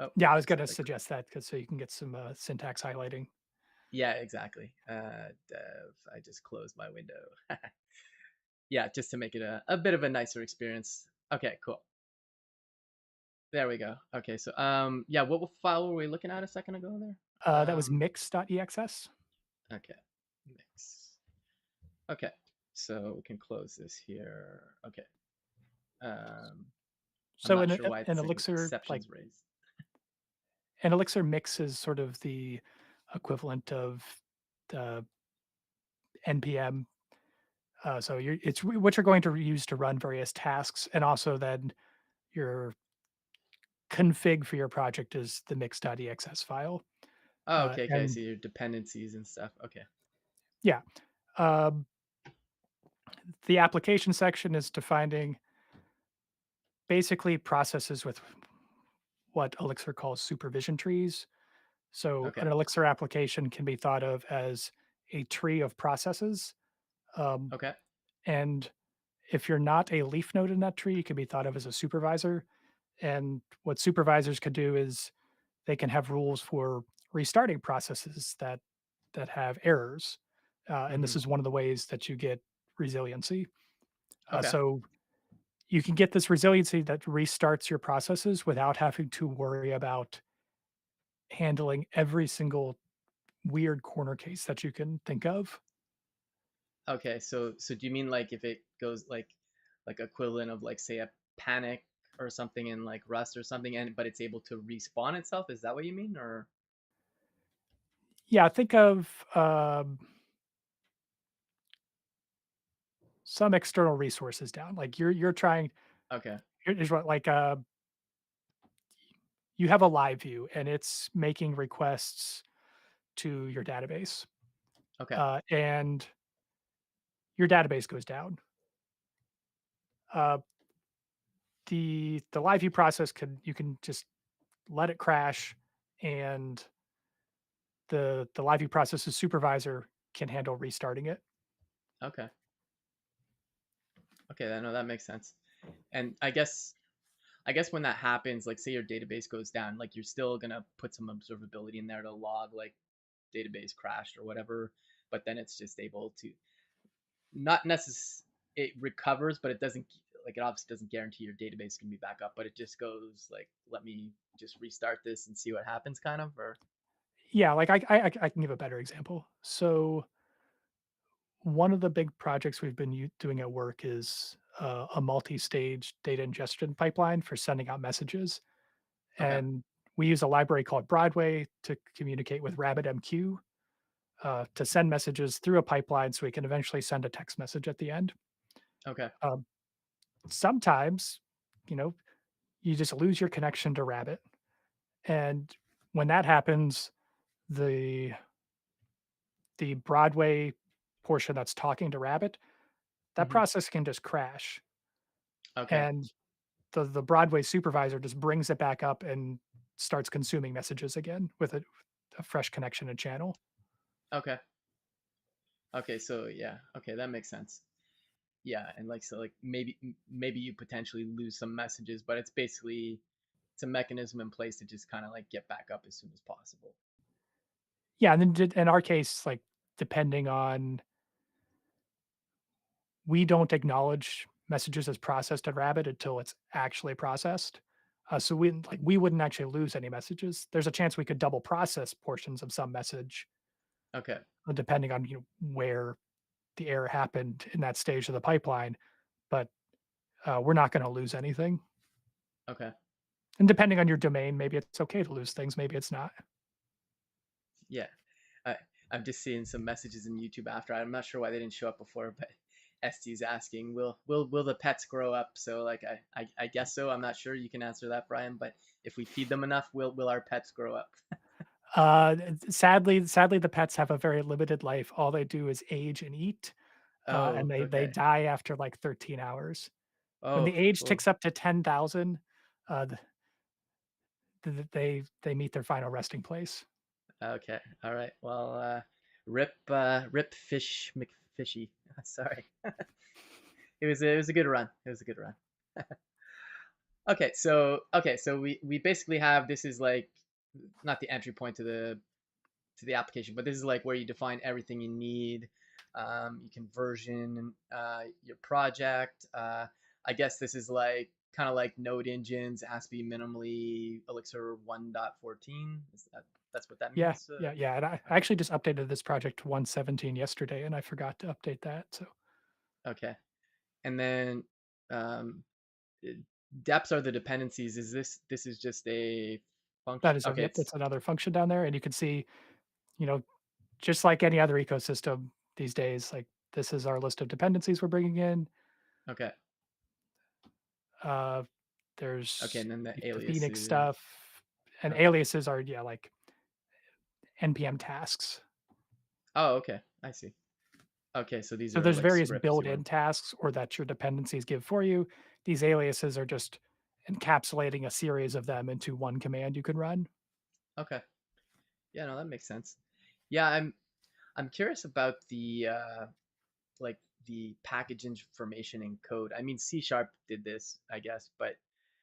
Oh, Yeah, I was looks gonna like I. suggest that because so you can get some, syntax highlighting. Yeah, exactly. Dev. I just closed my window. Yeah, just to make it a bit of a nicer experience. Okay, cool. There we go. Okay, so yeah, what file were we looking at a second ago there? That was mix.exs. Okay, mix. Okay, so we can close this here. Okay. Um, I'm So not sure why it's an saying Elixir, like exceptions raised. an Elixir mix is sort of the equivalent of the npm. So it's what you're going to use to run various tasks, and also then your config for your project is the mix.exs file. Oh, okay, okay. I And see your dependencies and stuff. Okay, yeah, um, the application section is defining basically processes with what Elixir calls supervision trees. So okay, an Elixir application can be thought of as a tree of processes. Um, okay. and if you're not a leaf node in that tree, you can be thought of as a supervisor. And what supervisors could do is they can have rules for restarting processes that have errors. And Mm-hmm. this is one of the ways that you get resiliency. Okay, So you can get this resiliency that restarts your processes without having to worry about handling every single weird corner case that you can think of. okay. So do you mean like if it goes like equivalent of like say a panic or something in like Rust or something, and but it's able to respawn itself? Is that what you mean? Or Yeah, think of some external resources down. Like you're trying. okay, Here's what like you have a live view and it's making requests to your database, okay, and your database goes down. Uh, the live view process can you can just let it crash, and the live view process's supervisor can handle restarting it. okay, okay. I know that makes sense. And I guess when that happens, like say your database goes down, like you're still gonna put some observability in there to log like database crashed or whatever, but then it's just able to not necessarily it recovers, but it doesn't like it obviously doesn't guarantee your database can be back up, but it just goes like let me just restart this and see what happens kind of or Yeah, like I can give a better example. So one of the big projects we've been doing at work is a multi-stage data ingestion pipeline for sending out messages, okay, and we use a library called Broadway to communicate with RabbitMQ to send messages through a pipeline, so we can eventually send a text message at the end. okay, Um, Sometimes, you know, you just lose your connection to Rabbit, and when that happens, the the Broadway portion that's talking to Rabbit, that hmm process can just crash. Okay. and the Broadway supervisor just brings it back up and starts consuming messages again with a fresh connection and channel. Okay. Okay. So yeah. Okay, that makes sense. Yeah, and like so, like maybe you potentially lose some messages, but it's basically it's a mechanism in place to just kind of like get back up as soon as possible. Yeah, and then in our case, like, depending on we don't acknowledge messages as processed in Rabbit until it's actually processed. So we wouldn't actually lose any messages. There's a chance we could double process portions of some message, Okay. depending on, where the error happened in that stage of the pipeline, but, we're not gonna lose anything. Okay. And depending on your domain, maybe it's okay to lose things, maybe it's not. Yeah. I I'm just seeing some messages in YouTube after. I'm not sure why they didn't show up before, but ST's asking, will the pets grow up? So like I guess so. I'm not sure. You can answer that, Brian. But if we feed them enough, will our pets grow up? Sadly, the pets have a very limited life. All they do is age and eat, and Oh, they okay. die after, like, 13 hours. When the Oh, age oh, ticks up to 10,000, they meet their final resting place. okay. All right. Well, rip fish McFishy. Sorry. It was a good run. It was a good run. Okay, so we basically have this is like not the entry point to the application, but this is like where you define everything you need. You can version your project. I guess this is like kind of like node engines. It has to be minimally Elixir 1.14. That's what that Yeah, means? yeah, yeah, and I Okay. actually just updated this project to 117 yesterday, and I forgot to update that, so Okay. And then um, uh, depths are the dependencies. This is just a that function? is a Okay, yep, it's that's another function down there, and you can see, you know, just like any other ecosystem these days, like, this is our list of dependencies we're bringing in. okay. Uh, Okay, there's, and then the like, the Phoenix aliases. stuff, and Okay. aliases are, yeah, like, NPM tasks. Oh, okay. I see. Okay, so these So are there's like various scripts you built-in run. tasks or that your dependencies give for you. These aliases are just encapsulating a series of them into one command you can run. Okay. Yeah, no, that makes sense. Yeah, I'm curious about the like the package information in code. I mean, C Sharp did this, I guess, but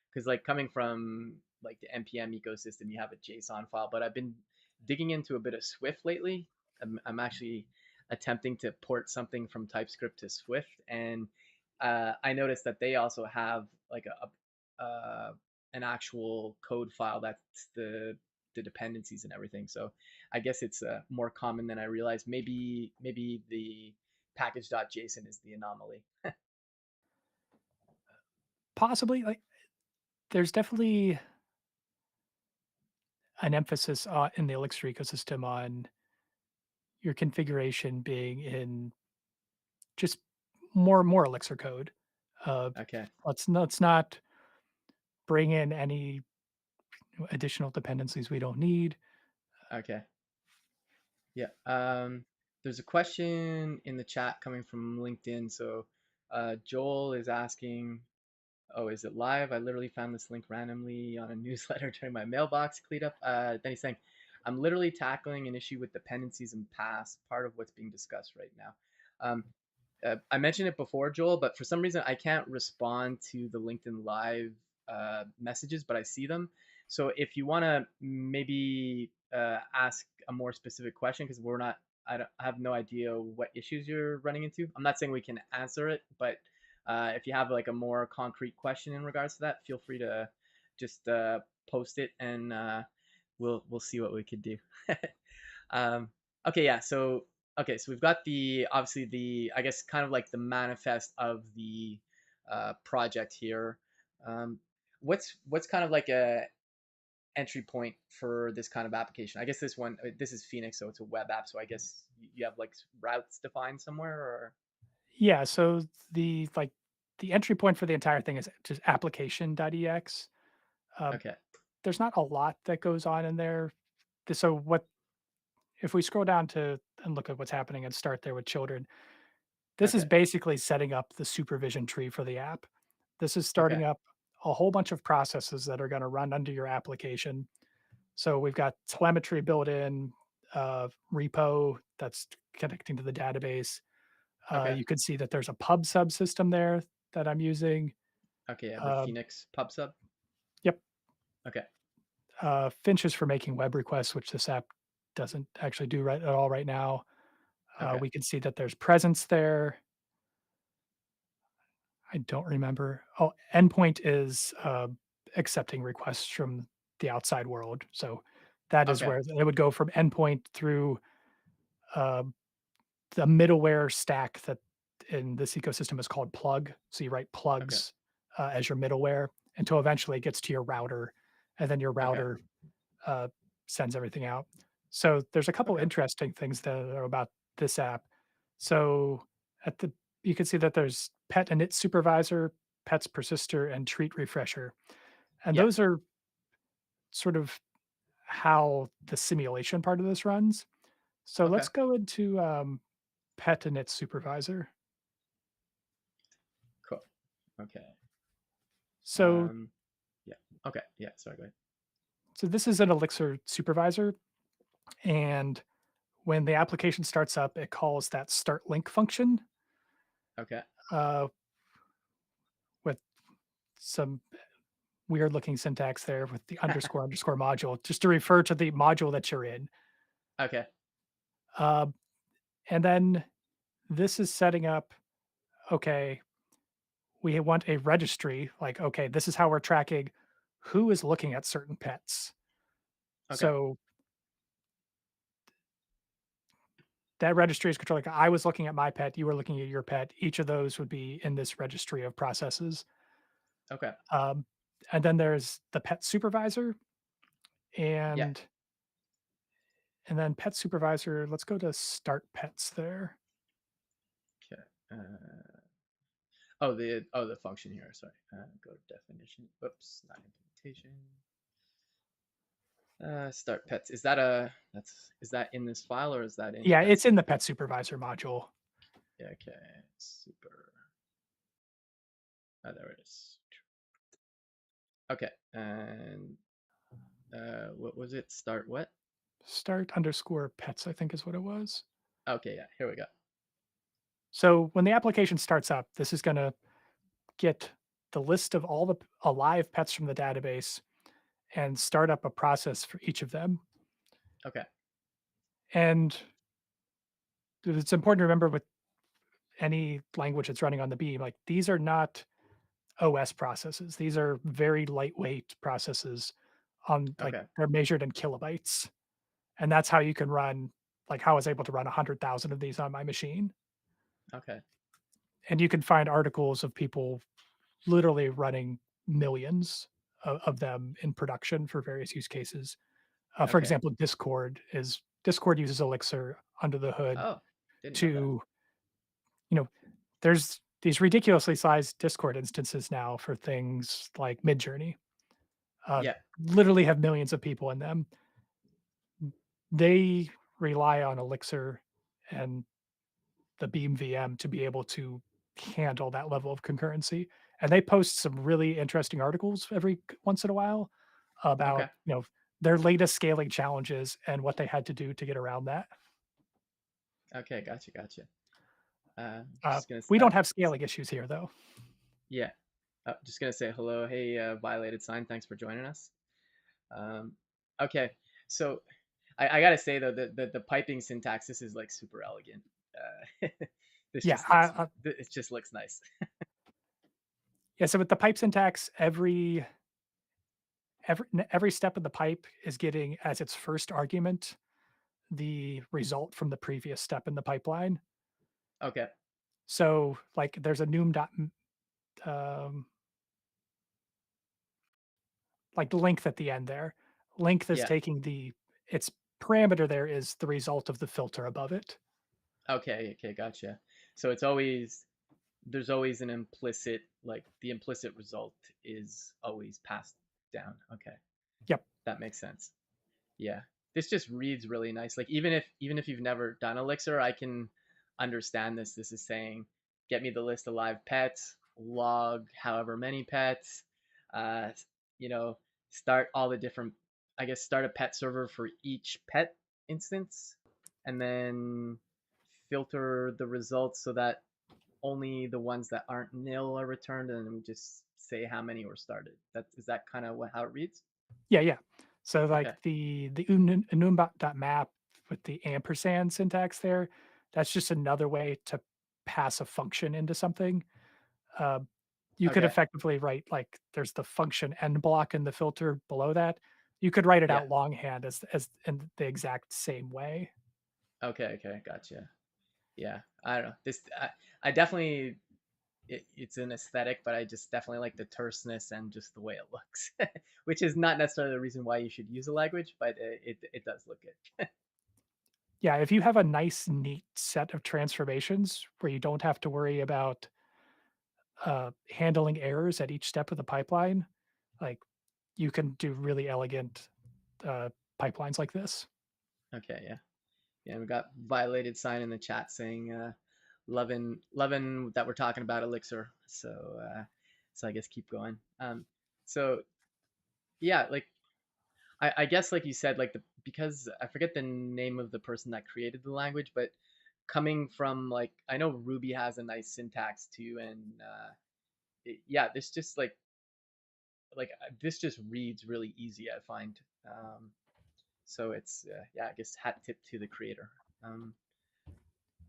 because like coming from like the npm ecosystem, you have a JSON file. But I've been digging into a bit of Swift lately. I'm actually attempting to port something from TypeScript to Swift, and I noticed that they also have like an actual code file that's the dependencies and everything. So I guess it's more common than I realized. Maybe the package.json is the anomaly. Possibly, like, there's definitely an emphasis, in the Elixir ecosystem on your configuration being in just more Elixir code. Uh, Okay. let's not bring in any additional dependencies we don't need. Okay. Yeah. There's a question in the chat coming from LinkedIn. So, Joel is asking, "Oh, is it live? I literally found this link randomly on a newsletter during my mailbox cleanup." Then he's saying, "I'm literally tackling an issue with dependencies and paths, part of what's being discussed right now." Um, I mentioned it before, Joel, but for some reason I can't respond to the LinkedIn Live messages, but I see them. So if you want to maybe ask a more specific question, because we're not, I have no idea what issues you're running into. I'm not saying we can answer it, but if you have like a more concrete question in regards to that, feel free to just post it, and we'll see what we could do. um, okay, yeah. So we've got the obviously the I guess kind of like the manifest of the project here. Um, what's kind of like a entry point for this kind of application? I guess this is Phoenix, so it's a web app. So I guess you have like routes defined somewhere, or Yeah, so the entry point for the entire thing is just application.ex. Uh, okay, there's not a lot that goes on in there. So what if we scroll down to and look at what's happening and start there with children, this is okay, basically setting up the supervision tree for the app. This is Okay. starting up a whole bunch of processes that are going to run under your application. So we've got telemetry built in, repo that's connecting to the database. Okay. You can see that there's a pub subsystem there that I'm using. Okay. Yeah. The Um, Phoenix pub sub. yep. Okay. Finch is for making web requests, which this app doesn't actually do right at all right now. Okay. We can see that there's presence there. I don't remember. Oh, endpoint is accepting requests from the outside world. So that is Okay. where it would go from endpoint through uh, the middleware stack that in this ecosystem is called plug. So you write Okay. plugs as your middleware until eventually it gets to your router, and then your Okay. router uh, sends everything out. So there's a couple Okay. interesting things that are about this app. So at the you can see that there's pet init supervisor, pets persister, and treat refresher. And Yeah. those are sort of how the simulation part of this runs. So Okay. let's go into pet init supervisor. Cool. Okay. So Um. Yeah. Okay. Yeah. Sorry. Go ahead. so this is an Elixir supervisor, and when the application starts up, it calls that start link function Okay. uh, with some weird looking syntax there with the underscore underscore module, just to refer to the module that you're in. Okay. Uh, and then this is setting up, okay, we want a registry, like, okay, this is how we're tracking who is looking at certain pets. Okay. So that registry is controlled. Like I was looking at my pet, you were looking at your pet. Each of those would be in this registry of processes. Okay. Um, and then there's the pet supervisor, Yeah. and then pet supervisor. Let's go to start pets there. Okay. Oh, the function here. Sorry. Go to definition. Oops, not implementation. Start pets. Is that in this file or is that in Yeah, pet it's in the supervisor? pet supervisor module. Yeah. Okay. Super. Oh, there it is. Okay. And what was it? Start what? Start underscore pets, I think is what it was. Okay. Yeah. Here we go. So when the application starts up, this is going to get the list of all the alive pets from the database and start up a process for each of them. Okay. And it's important to remember with any language that's running on the beam, like these are not OS processes. These are very lightweight processes on like Okay. they're measured in kilobytes. And that's how you can run like how I was able to run 100,000 of these on my machine. Okay. And you can find articles of people literally running millions of them in production for various use cases. For Okay. example, Discord uses Elixir under the hood Oh, didn't know that. to, you know, there's these ridiculously sized Discord instances now for things like Midjourney. Uh, Yeah. literally have millions of people in them. They rely on Elixir and the Beam VM to be able to handle that level of concurrency. And they post some really interesting articles every once in a while about, Okay. their latest scaling challenges and what they had to do to get around that. Okay. Gotcha. Gotcha. Just gonna. We don't have scaling issues here though. Yeah. Just gonna say hello. Hey, violated sign. Thanks for joining us. Um, okay. So I gotta say though the piping syntax, this is like super elegant. Uh, this Yeah, just looks it just looks nice. yeah. So with the pipe syntax, every step of the pipe is getting as its first argument the result from the previous step in the pipeline. Okay. So like there's a num dot um, like length at the end there. Length is Yeah. taking its parameter there is the result of the filter above it. Okay. Okay. Gotcha. So there's always an implicit, like the implicit result is always passed down. Okay. Yep. That makes sense. Yeah. This just reads really nice. Like even if you've never done Elixir, I can understand this. This is saying, get me the list of live pets. log however many pets, uh, you know, start all the different, I guess, start a pet server for each pet instance, and then filter the results so that only the ones that aren't nil are returned, and then just say how many were started. That is that kind of how it reads? Yeah, yeah. So, Okay. like, the map with the ampersand syntax there, that's just another way to pass a function into something. Uh, you could Okay. effectively write, like, there's the function end block in the filter below that. You could write it Yeah. out longhand as in the exact same way. Okay. Okay. Gotcha. Yeah. I don't know. I definitely it's an aesthetic, but I just definitely like the terseness and just the way it looks, which is not necessarily the reason why you should use a language, but it does look good. Yeah, if you have a nice, neat set of transformations where you don't have to worry about, handling errors at each step of the pipeline, like, you can do really elegant, uh, pipelines like this. Okay, yeah, yeah. We got violated sign in the chat saying loving that we're talking about Elixir. So I guess keep going. So yeah, like I guess like you said, like the because I forget the name of the person that created the language, but coming from like I know Ruby has a nice syntax too, and yeah, this just reads really easy. I find. So it's yeah, I guess hat tip to the creator. Um,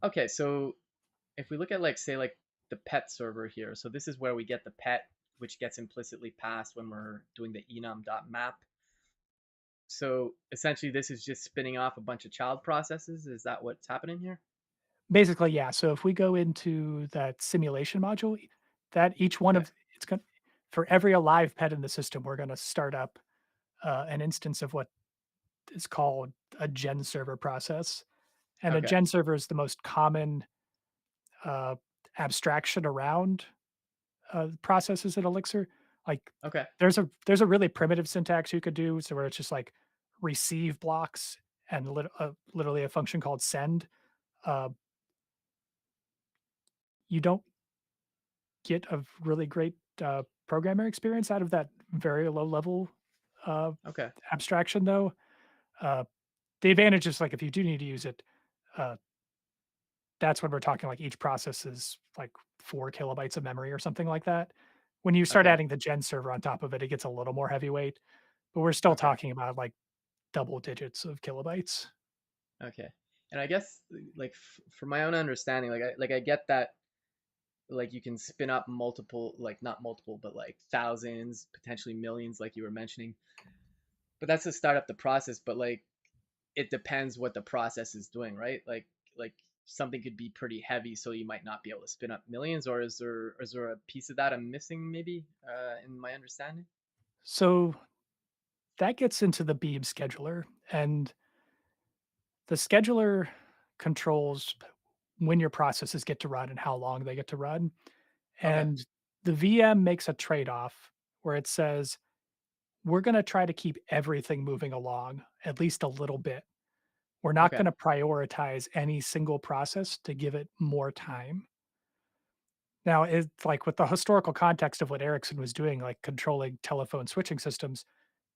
okay, so if we look at like say like the pet server here, so this is where we get the pet, which gets implicitly passed when we're doing the enum.map. So essentially, this is just spinning off a bunch of child processes. Is that what's happening here? Basically, yeah, so if we go into that simulation module, that each one Okay. of it's going for every alive pet in the system, we're gonna start up, an instance of what is called a gen server process, and a Okay. gen server is the most common, uh, abstraction around, processes in Elixir. Like, Okay. there's a really primitive syntax you could do, so where it's just like receive blocks and literally a function called send. Uh, you don't get a really great, programmer experience out of that very low level, uh, Okay. abstraction though. Uh, the advantage is, like, if you do need to use it, uh, that's when we're talking, like, each process is, like, 4 kilobytes of memory or something like that. When you start Okay. adding the gen server on top of it, it gets a little more heavyweight, but we're still Okay. talking about, like, double digits of kilobytes. Okay. And I guess like for my own understanding, like I get that like you can spin up multiple like not multiple but like thousands potentially millions like you were mentioning, but that's to start up the process. But like it depends what the process is doing, right? Like something could be pretty heavy, so you might not be able to spin up millions. Or is there a piece of that I'm missing maybe in my understanding? So, that gets into the Beam scheduler, and the scheduler controls when your processes get to run and how long they get to run. Okay. And the VM makes a trade-off where it says, we're going to try to keep everything moving along at least a little bit. We're not Okay. going to prioritize any single process to give it more time. Now, it's like with the historical context of what Ericsson was doing, like controlling telephone switching systems,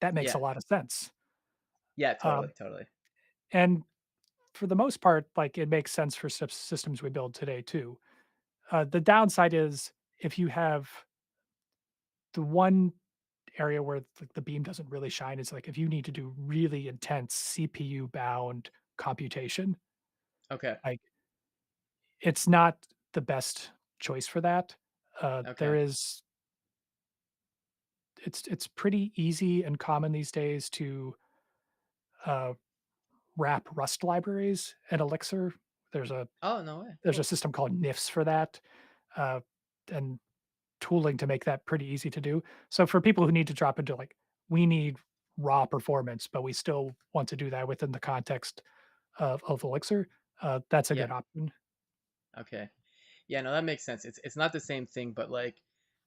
that makes Yeah. a lot of sense. Yeah, totally, Um, totally. and for the most part, like it makes sense for systems we build today too. The downside is if you have the one area where the beam doesn't really shine is like if you need to do really intense CPU bound computation, Okay. like it's not the best choice for that. There Okay. is it's pretty easy and common these days to uh, wrap Rust libraries in Elixir. There's a Oh, no way. there's a Cool. system called NIFs for that, uh, and tooling to make that pretty easy to do. So for people who need to drop into like, we need raw performance, but we still want to do that within the context of Elixir, that's a Yeah. good option. Okay. Yeah, no, that makes sense. It's not the same thing, but like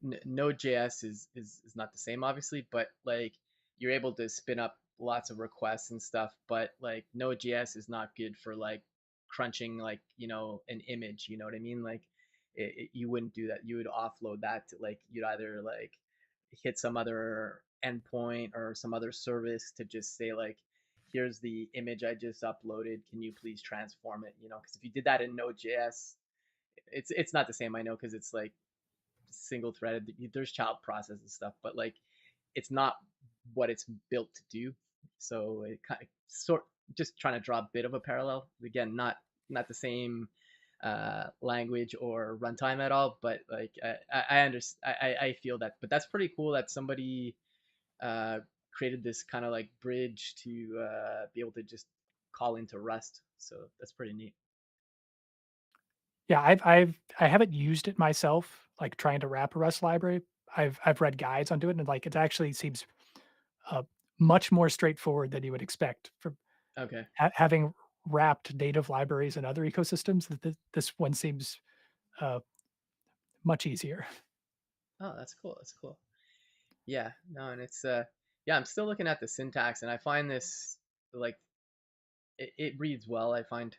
Node.js is not the same, obviously, but like you're able to spin up lots of requests and stuff, but like Node.js is not good for like crunching like, an image, you know what I mean? Like you wouldn't do that. You would offload that to like you'd either like hit some other endpoint or some other service to just say like, here's the image I just uploaded. Can you please transform it? You know, because if you did that in Node.js, it's not the same. I know because it's like single threaded. There's child process and stuff, but like it's not what it's built to do. So it kind of sort just trying to draw a bit of a parallel. Again, not the same language or runtime at all, but like I understand. I feel that, but that's pretty cool that somebody uh, created this kind of like bridge to be able to just call into Rust. So that's pretty neat. Yeah, I haven't used it myself, like, trying to wrap a Rust library. I've read guides on doing it, and, like, it actually seems, uh, much more straightforward than you would expect from Okay. having wrapped native libraries in other ecosystems, that this one seems, uh, much easier. Oh, that's cool. That's cool. Yeah. No, and it's yeah. I'm still looking at the syntax, and I find this like it reads well. I find.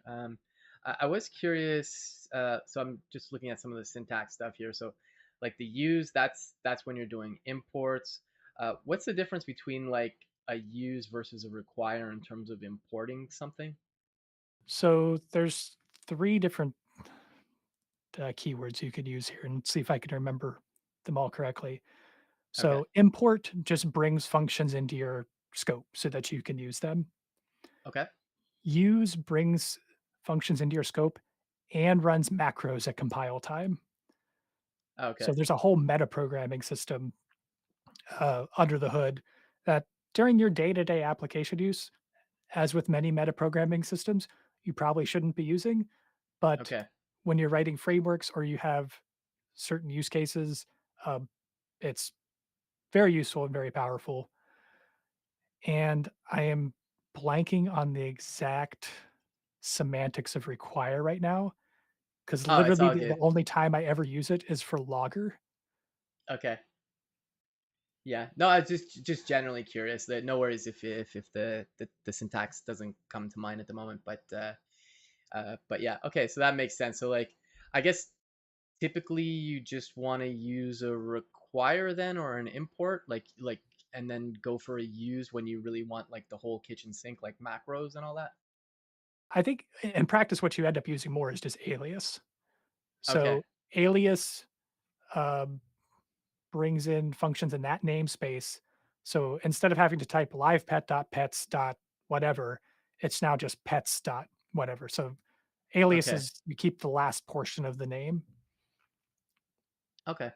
Um, I was curious. So I'm just looking at some of the syntax stuff here. So, like the use, that's when you're doing imports. What's the difference between like a use versus a require in terms of importing something? So, there's 3 different, keywords you could use here, and see if I can remember them all correctly. Okay. So, import just brings functions into your scope so that you can use them. Okay. Use brings functions into your scope and runs macros at compile time. So Okay. there's a whole metaprogramming system under the hood that during your day-to-day application use, as with many metaprogramming systems, you probably shouldn't be using. But Okay. when you're writing frameworks or you have certain use cases, um, it's very useful and very powerful. And I am blanking on the exact semantics of require right now, 'cause Oh, it's literally all the good. only time I ever use it is for Logger. Okay. Yeah. No, I was just generally curious. That no worries if the syntax doesn't come to mind at the moment, but yeah. Okay, so that makes sense. So like, I guess typically you just want to use a require then or an import like and then go for a use when you really want like the whole kitchen sink like macros and all that. I think in practice, what you end up using more is just alias. Okay. So alias, um, brings in functions in that namespace. So instead of having to type live pet dot pets dot whatever, it's now just pets dot whatever. So Okay. aliases, you keep the last portion of the name, Okay.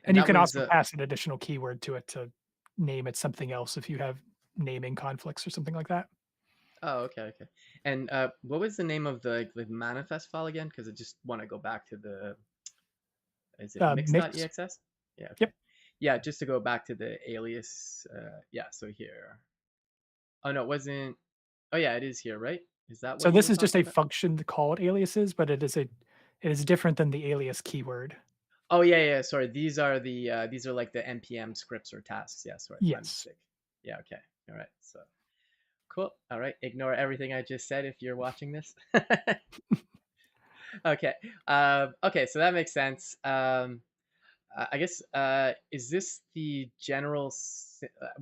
And and you that can was also pass an additional keyword to it to name it something else if you have naming conflicts or something like that. oh, okay, okay. And what was the name of the manifest file again? Because I just want to go back to the is it Mix. mix.exs? Yeah, okay. Yep. Yeah, just to go back to the alias. Yeah, so here. Oh no, it wasn't. Oh yeah, it is here, right? Is that So what you this were is just talking a about? function called aliases, but it is different than the alias keyword. Oh yeah, yeah. Sorry, these are like the npm scripts or tasks. Yeah, sorry, my Yes. mistake. Yeah, okay. All right. So cool. All right. Ignore everything I just said if you're watching this. Okay. Okay. So that makes sense. I guess is this the general?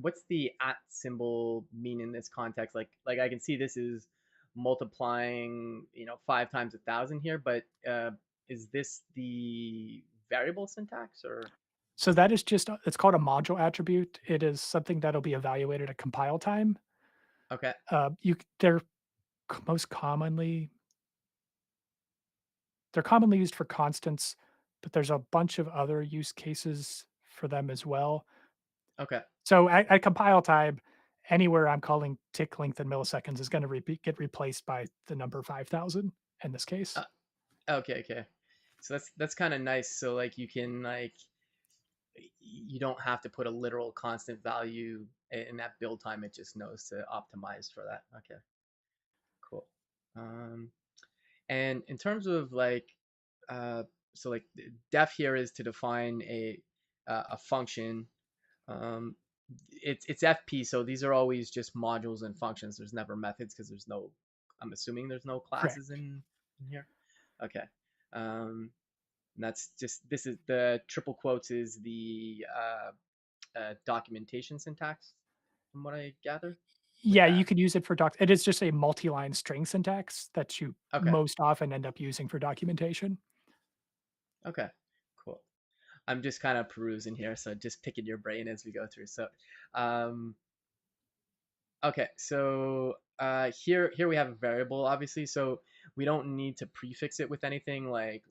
What's the at symbol mean in this context? Like I can see this is multiplying, 5 times 1,000 here, but is this the variable syntax or? So that is just it's called a module attribute. It is something that'll be evaluated at compile time. Okay. They're most they're commonly used for constants, but there's a bunch of other use cases for them as well. Okay. So at compile time, anywhere I'm calling tick length in milliseconds is going to get replaced by the number 5,000 in this case. Uh, okay. Okay. So that's kind of nice. So like you can like you don't have to put a literal constant value in that build time. It just knows to optimize for that. Okay. Cool. Um, and in terms of like, uh, so like def here is to define a function. Um, it's FP, so these are always just modules and functions. There's never methods because there's no. I'm assuming there's no classes Correct. in here. Okay. Um, And that's just this is the triple quotes is the documentation syntax, from what I gather. With Yeah, you that, could use it for doc it is just a multi-line string syntax that you okay, most often end up using for documentation. okay, cool. I'm just kind of perusing here, so just picking your brain as we go through. So, um, okay, so here we have a variable, obviously. So we don't need to prefix it with anything like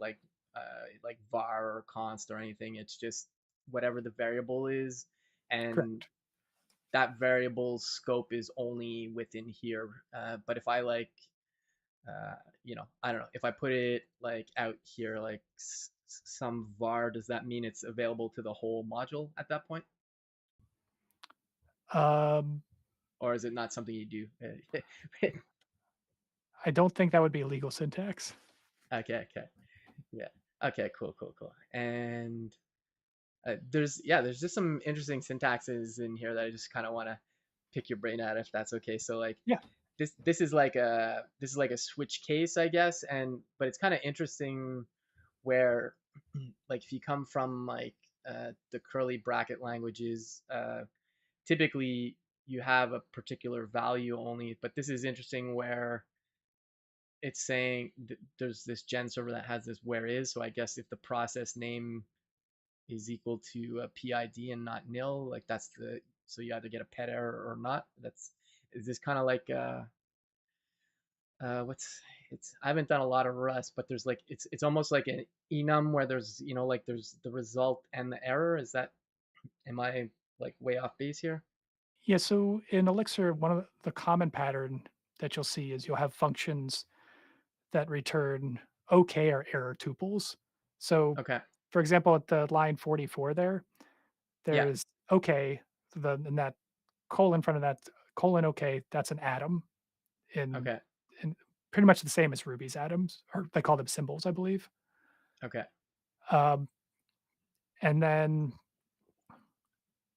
var or const or anything. It's just whatever the variable is, and Correct. that variable's scope is only within here. But if I I don't know, if I put it like out here, like some var, does that mean it's available to the whole module at that point, Um, or is it not something you do? I don't think that would be legal syntax. Okay, okay, yeah, okay, cool, cool, cool. And there's just some interesting syntaxes in here that I just kind of want to pick your brain at, if that's okay. So like Yeah. this is like a switch case, I guess, and but it's kind of interesting where like if you come from like the curly bracket languages, typically you have a particular value only. But this is interesting where it's saying there's this gen server that has this where is. So I guess if the process name is equal to a PID and not nil, like that's the so you either get a pet error or not. That's is this kind of like what's it's I haven't done a lot of Rust, but there's like it's almost like an enum where there's like there's the result and the error. Is that am I like way off base here? Yeah, so in Elixir, one of the common pattern that you'll see is you'll have functions that return OK or error tuples. So, Okay. for example, at the line 44 there, Yeah. there's OK, and that colon in front of that colon OK, that's an atom in Okay. in pretty much the same as Ruby's atoms, or they call them symbols, I believe. Okay. Um, and then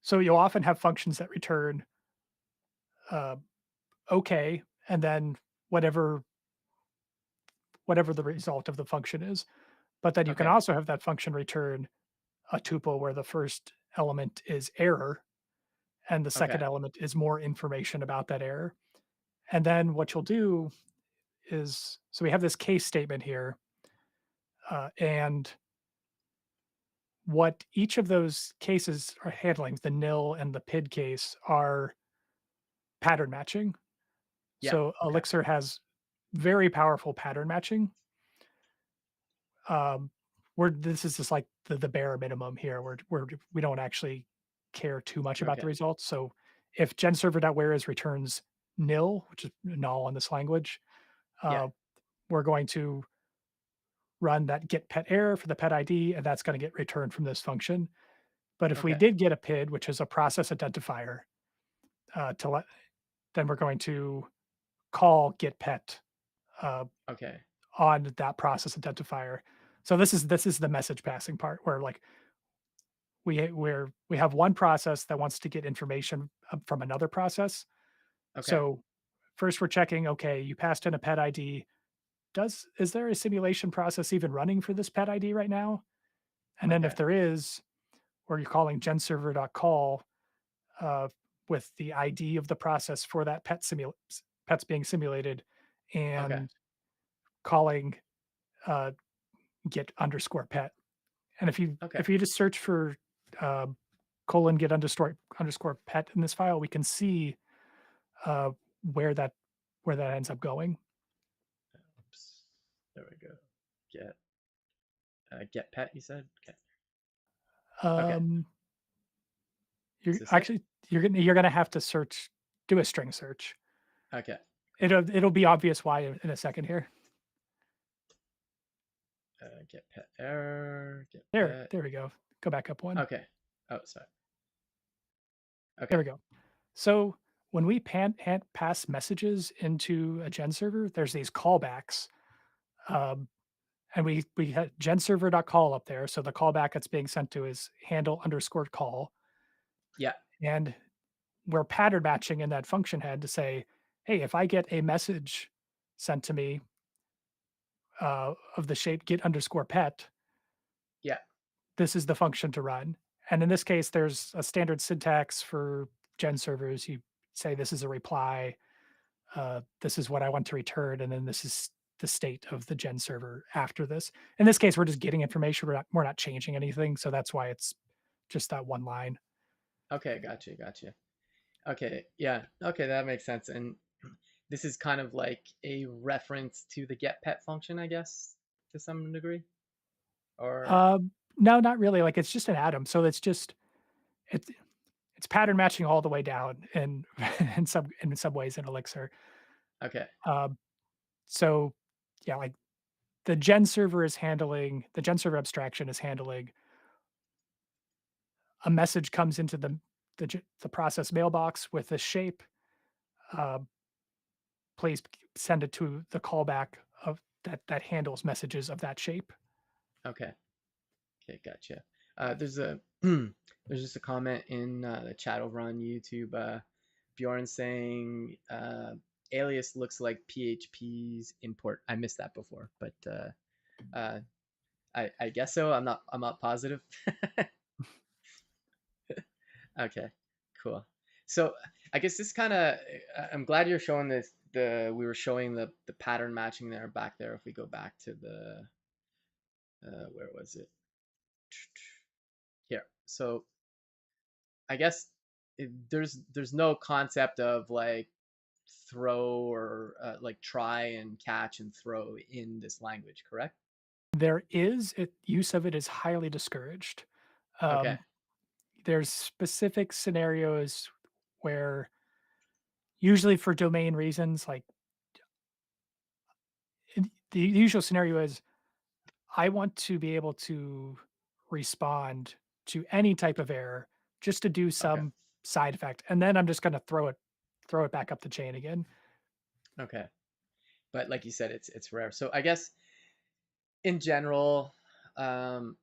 so you'll often have functions that return uh, OK, and then whatever whatever the result of the function is. But then you can Okay. also have that function return a tuple where the first element is error and the Okay. second element is more information about that error. And then what you'll do is so we have this case statement here, and what each of those cases are handling, the nil and the PID case, are pattern matching. Yeah. So Okay. Elixir has very powerful pattern matching. Um, where this is just like the bare minimum here, where we don't actually care too much about the Okay. results. So if genserver.whereas returns nil, which is null in this language, Yeah. uh, we're going to run that get pet error for the pet ID, and that's going to get returned from this function. But if we Okay. did get a PID, which is a process identifier, to let, then we're going to call get pet uh, Okay. on that process identifier. So this is the message passing part where like we have one process that wants to get information from another process. Okay. So first we're checking, okay, you passed in a pet ID. Is there a simulation process even running for this pet ID right now? And then if Okay. there is, or you're calling genserver.call uh, with the ID of the process for that pet's being simulated, Okay. and calling uh, get underscore pet. And Okay. if you just search for uh, colon get underscore pet in this file, we can see uh, where that where that ends up going. Oops. There we go. Get get pet. You said. Okay. Okay. Um, Is you're this it? actually you're gonna have to search, do a string search. Okay. It'll be obvious why in a second here. Get pet error. Get pet. There we go. Go back up one. Okay. Oh, sorry. There Okay. we go. So when we pass messages into a gen server, there's these callbacks. Um, and we had genserver.call up there. So the callback that's being sent to is handle underscore call. Yeah. And we're pattern matching in that function head to say, hey, if I get a message sent to me of the shape get underscore pet, this is the function to run. And in this case, there's a standard syntax for gen servers. You say this is a reply, this is what I want to return, and then this is the state of the gen server after this. In this case, we're just getting information. We're not changing anything, so that's why it's just that one line. Okay, gotcha, gotcha. Okay, yeah. Okay, that makes sense. And this is kind of like a reference to the get pet function, I guess, to some degree. Or No, not really. Like it's just an atom, so it's it's pattern matching all the way down in in some ways in Elixir. okay, Um, so yeah, like the gen server abstraction is handling a message comes into the process mailbox with a shape. Uh, please send it to the callback of that handles messages of that shape. okay, okay, gotcha. There's a there's just a comment in the chat over on YouTube. Bjorn saying alias looks like PHP's import. I missed that before, but uh, I guess so. I'm not positive. Okay, cool. So I guess this kind of I'm glad you're showing this. The we were showing the pattern matching there back there. If we go back to the where was it here? So I guess there's no concept of like throw or like try and catch and throw in this language, correct? Use of it is highly discouraged. Okay, Um, there's specific scenarios where, usually for domain reasons, like the usual scenario is I want to be able to respond to any type of error just to do okay, some side effect, and then I'm just going to throw it back up the chain again. okay. But like you said, it's rare. So I guess in general, um,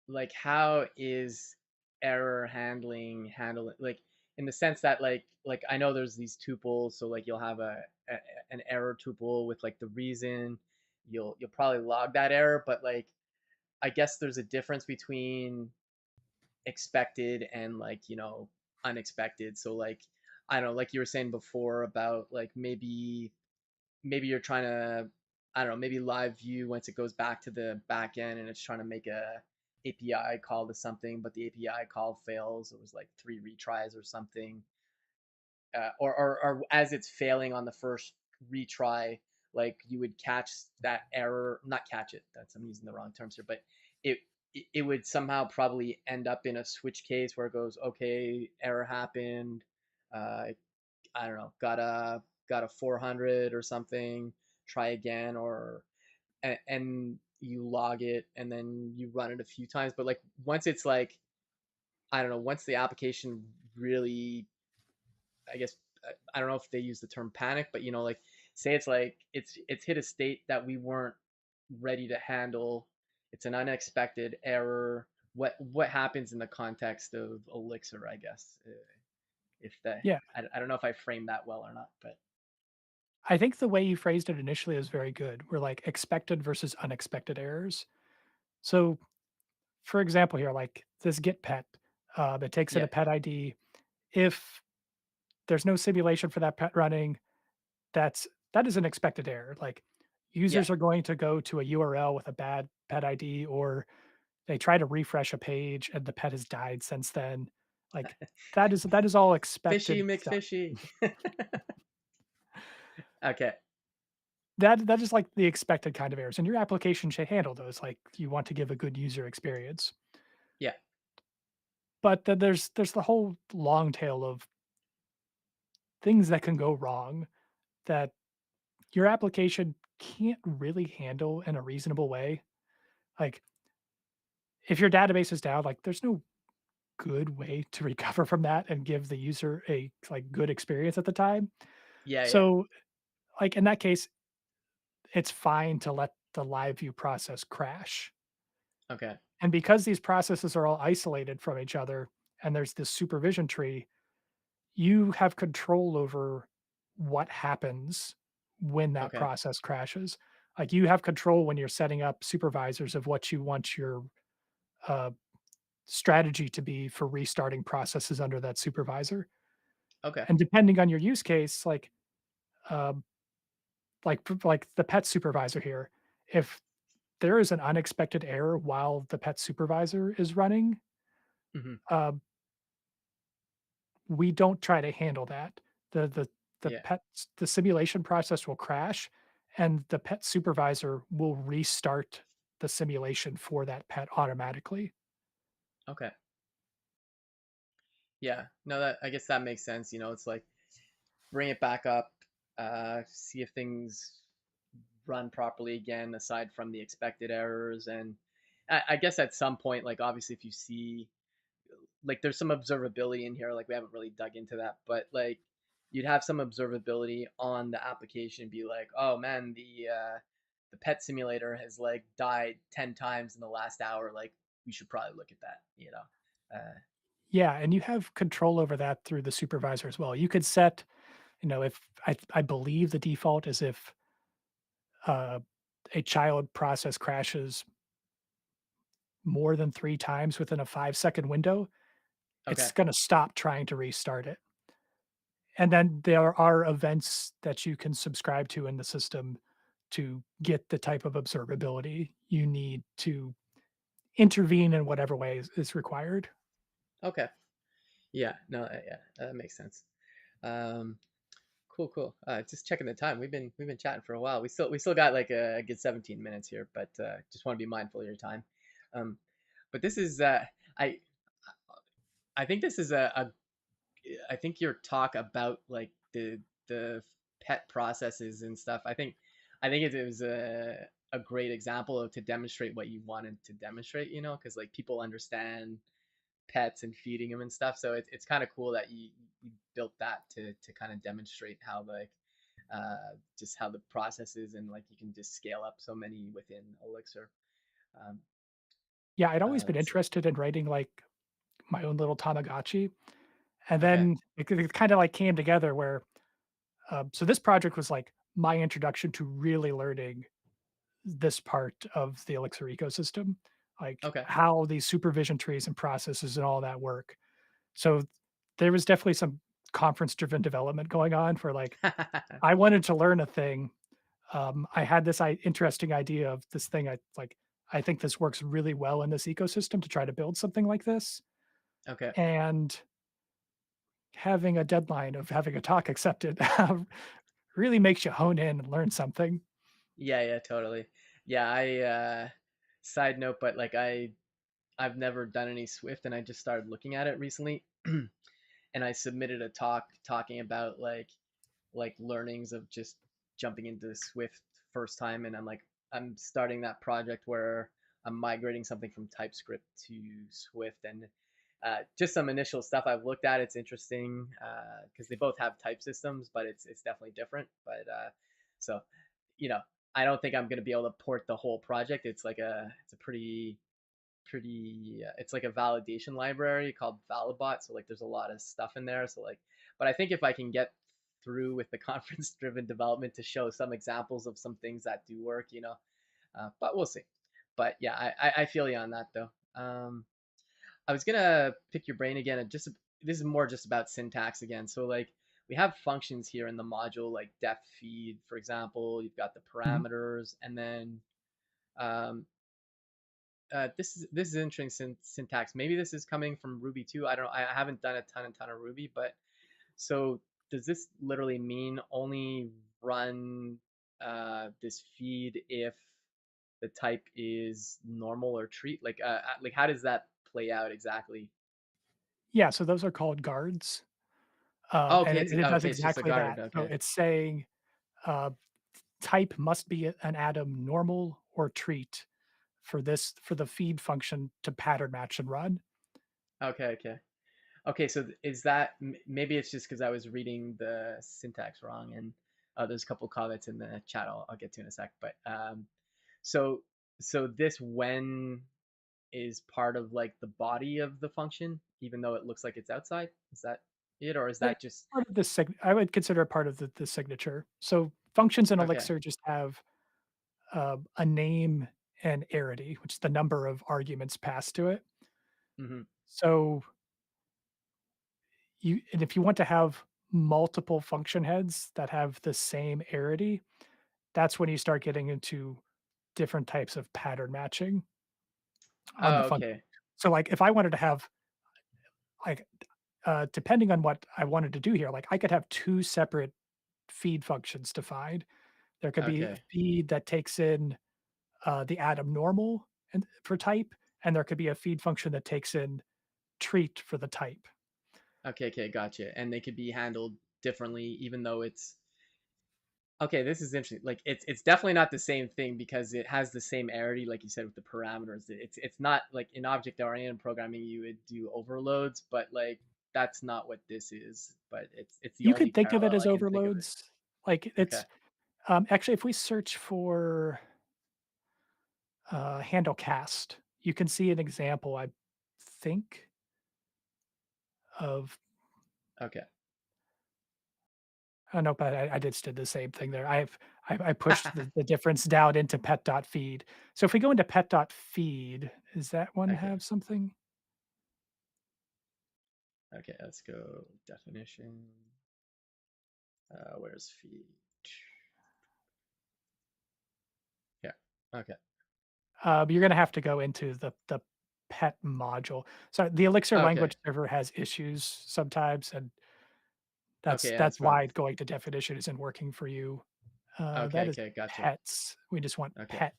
like how is error handling like in the sense that like I know there's these tuples, so like you'll have an error tuple with like the reason you'll probably log that error, but like I guess there's a difference between expected and like unexpected. So like I don't know, like you were saying before about like maybe you're trying to I don't know, maybe live view once it goes back to the back end and it's trying to make a API call to something, but the API call fails. It was like 3 retries or something. Or as it's failing on the first retry, like you would catch that error, not catch it. That's I'm using the wrong terms here, but it it would somehow probably end up in a switch case where it goes, okay, error happened. Uh, I don't know, got a 400 or something. Try again, or and you log it and then you run it a few times. But like once it's like I don't know, once the application really, I guess I don't know if they use the term panic, but like say it's like it's hit a state that we weren't ready to handle. It's an unexpected error. What happens in the context of Elixir? I guess if the Yeah, I don't know if I framed that well or not, but I think the way you phrased it initially is very good. We're like expected versus unexpected errors. So, for example, here, like this get pet, it takes in yeah, a pet ID. If there's no simulation for that pet running, that is an expected error. Like yeah. users are going to go to a URL with a bad pet ID, or they try to refresh a page and the pet has died since then. Like that is all Fishy expected stuff. McFishy. Okay. That is like the expected kind of errors, and your application should handle those. Like you want to give a good user experience. Yeah. But then there's the whole long tail of things that can go wrong that your application can't really handle in a reasonable way. Like if your database is down, like there's no good way to recover from that and give the user a like good experience at the time. Yeah. Yeah. So like in that case, it's fine to let the live view process crash. Okay. And because these processes are all isolated from each other and there's this supervision tree, you have control over what happens when that Okay. process crashes. Like you have control when you're setting up supervisors of what you want your uh, strategy to be for restarting processes under that supervisor. Okay. And depending on your use case, um, like the pet supervisor here, if there is an unexpected error while the pet supervisor is running, Hmm. uh, we don't try to handle that. Yeah. The simulation process will crash, and the pet supervisor will restart the simulation for that pet automatically. Okay. Yeah. No, that I guess that makes sense. It's like bring it back up, see if things run properly again, aside from the expected errors. And I guess at some point, like obviously, if you see like there's some observability in here, like we haven't really dug into that, but like you'd have some observability on the application, be like, oh man, the pet simulator has like died 10 times in the last hour. Like we should probably look at that. Yeah, and you have control over that through the supervisor as well. You could set, if I believe the default is if uh, a child process crashes more than 3 times within a 5-second window, it's Okay. gonna stop trying to restart it. And then there are events that you can subscribe to in the system to get the type of observability you need to intervene in whatever way is required. Okay. Yeah. No. Yeah. That makes sense. Um, cool. Cool. Just checking the time. We've been chatting for a while. We still got like a good 17 minutes here, but just want to be mindful of your time. Um, but this is I think this is I think your talk about like the pet processes and stuff. I think it was a great example of to demonstrate what you wanted to demonstrate. Because like people understand pets and feeding them and stuff. So it's kind of cool that you built that to kind of demonstrate how like just how the process is and like you can just scale up so many within Elixir. Um, Yeah, I'd always been let's see. interested in writing, my own little Tamagotchi, and Okay. then it kinda, came together where, so this project was, my introduction to really learning this part of the Elixir ecosystem, Okay. how these supervision trees and processes and all that work. So, there was definitely some conference-driven development going on for, I wanted to learn a thing. I had this interesting idea of this thing. I think this works really well in this ecosystem to try to build something like this. Okay. And having a deadline of having a talk accepted really makes you hone in and learn something. Yeah. Yeah. Totally. Yeah. Side note, but like I've never done any Swift, and I just started looking at it recently. And I submitted a talk talking about like learnings of just jumping into Swift first time, and I'm starting that project where I'm migrating something from TypeScript to Swift, and just some initial stuff I've looked at. It's interesting because they both have type systems, but it's definitely different. But so you know, I don't think I'm gonna be able to port the whole project. It's a pretty it's like a validation library called Validbot, so like there's a lot of stuff in there. So like, but I think if I can get through with the conference driven development to show some examples of some things that do work, but we'll see. But yeah, I feel you on that though. I was gonna pick your brain again, and just this is more just about syntax again. So like we have functions here in the module, like def feed, for example. You've got the Mhm. parameters, and then um, this is interesting syntax. Maybe this is coming from Ruby too. I don't know. I haven't done a ton of Ruby, but so does this literally mean only run this feed if the type is normal or treat? Like how does that play out exactly? Yeah, so those are called guards, Oh, and okay, it does it's just a exactly guard. that. So Okay, it's saying, uh, type must be an atom normal or treat for the feed function to pattern match and run. okay. Okay, so is that maybe it's just because I was reading the syntax wrong, and there's a couple comments in the chat I'll get to in a sec. But so so this when is part of like the body of the function, even though it looks like it's outside. Is that it, or is that It's just part of the I would consider it part of the signature. So functions in okay? Elixir just have, a name and arity, which is the number of arguments passed to it. Hmm. So if you want to have multiple function heads that have the same arity, that's when you start getting into different types of pattern matching on the Oh, function. okay. So, like, if I wanted to have, like, depending on what I wanted to do here, like, I could have 2 separate feed functions defined. There could be a Okay. feed that takes in, the atom normal and for type, and there could be a feed function that takes in treat for the type. Okay. Okay. Gotcha. And they could be handled differently, even though it's okay. This is interesting. Like it's definitely not the same thing because it has the same arity, like you said, with the parameters. It's not like in object-oriented programming you would do overloads, but like that's not what this is. But it's the You only could think of it parallel as I can think of it. overloads. Like, Okay. it's actually, if we search for, handle cast, you can see an example, I think, of Okay. oh, no, but I just did the same thing there. I pushed the difference down into pet.feed. So if we go into pet.feed, does that one Okay. have something? Okay. Let's go definition. Where's feed? Yeah. Okay. You're gonna have to go into the pet module. So the Elixir Okay. language server has issues sometimes, and Okay. Yeah, that's that's fine. why going to definition isn't working for you. Okay. That is Okay. Gotcha. pets. We just want Okay. pet.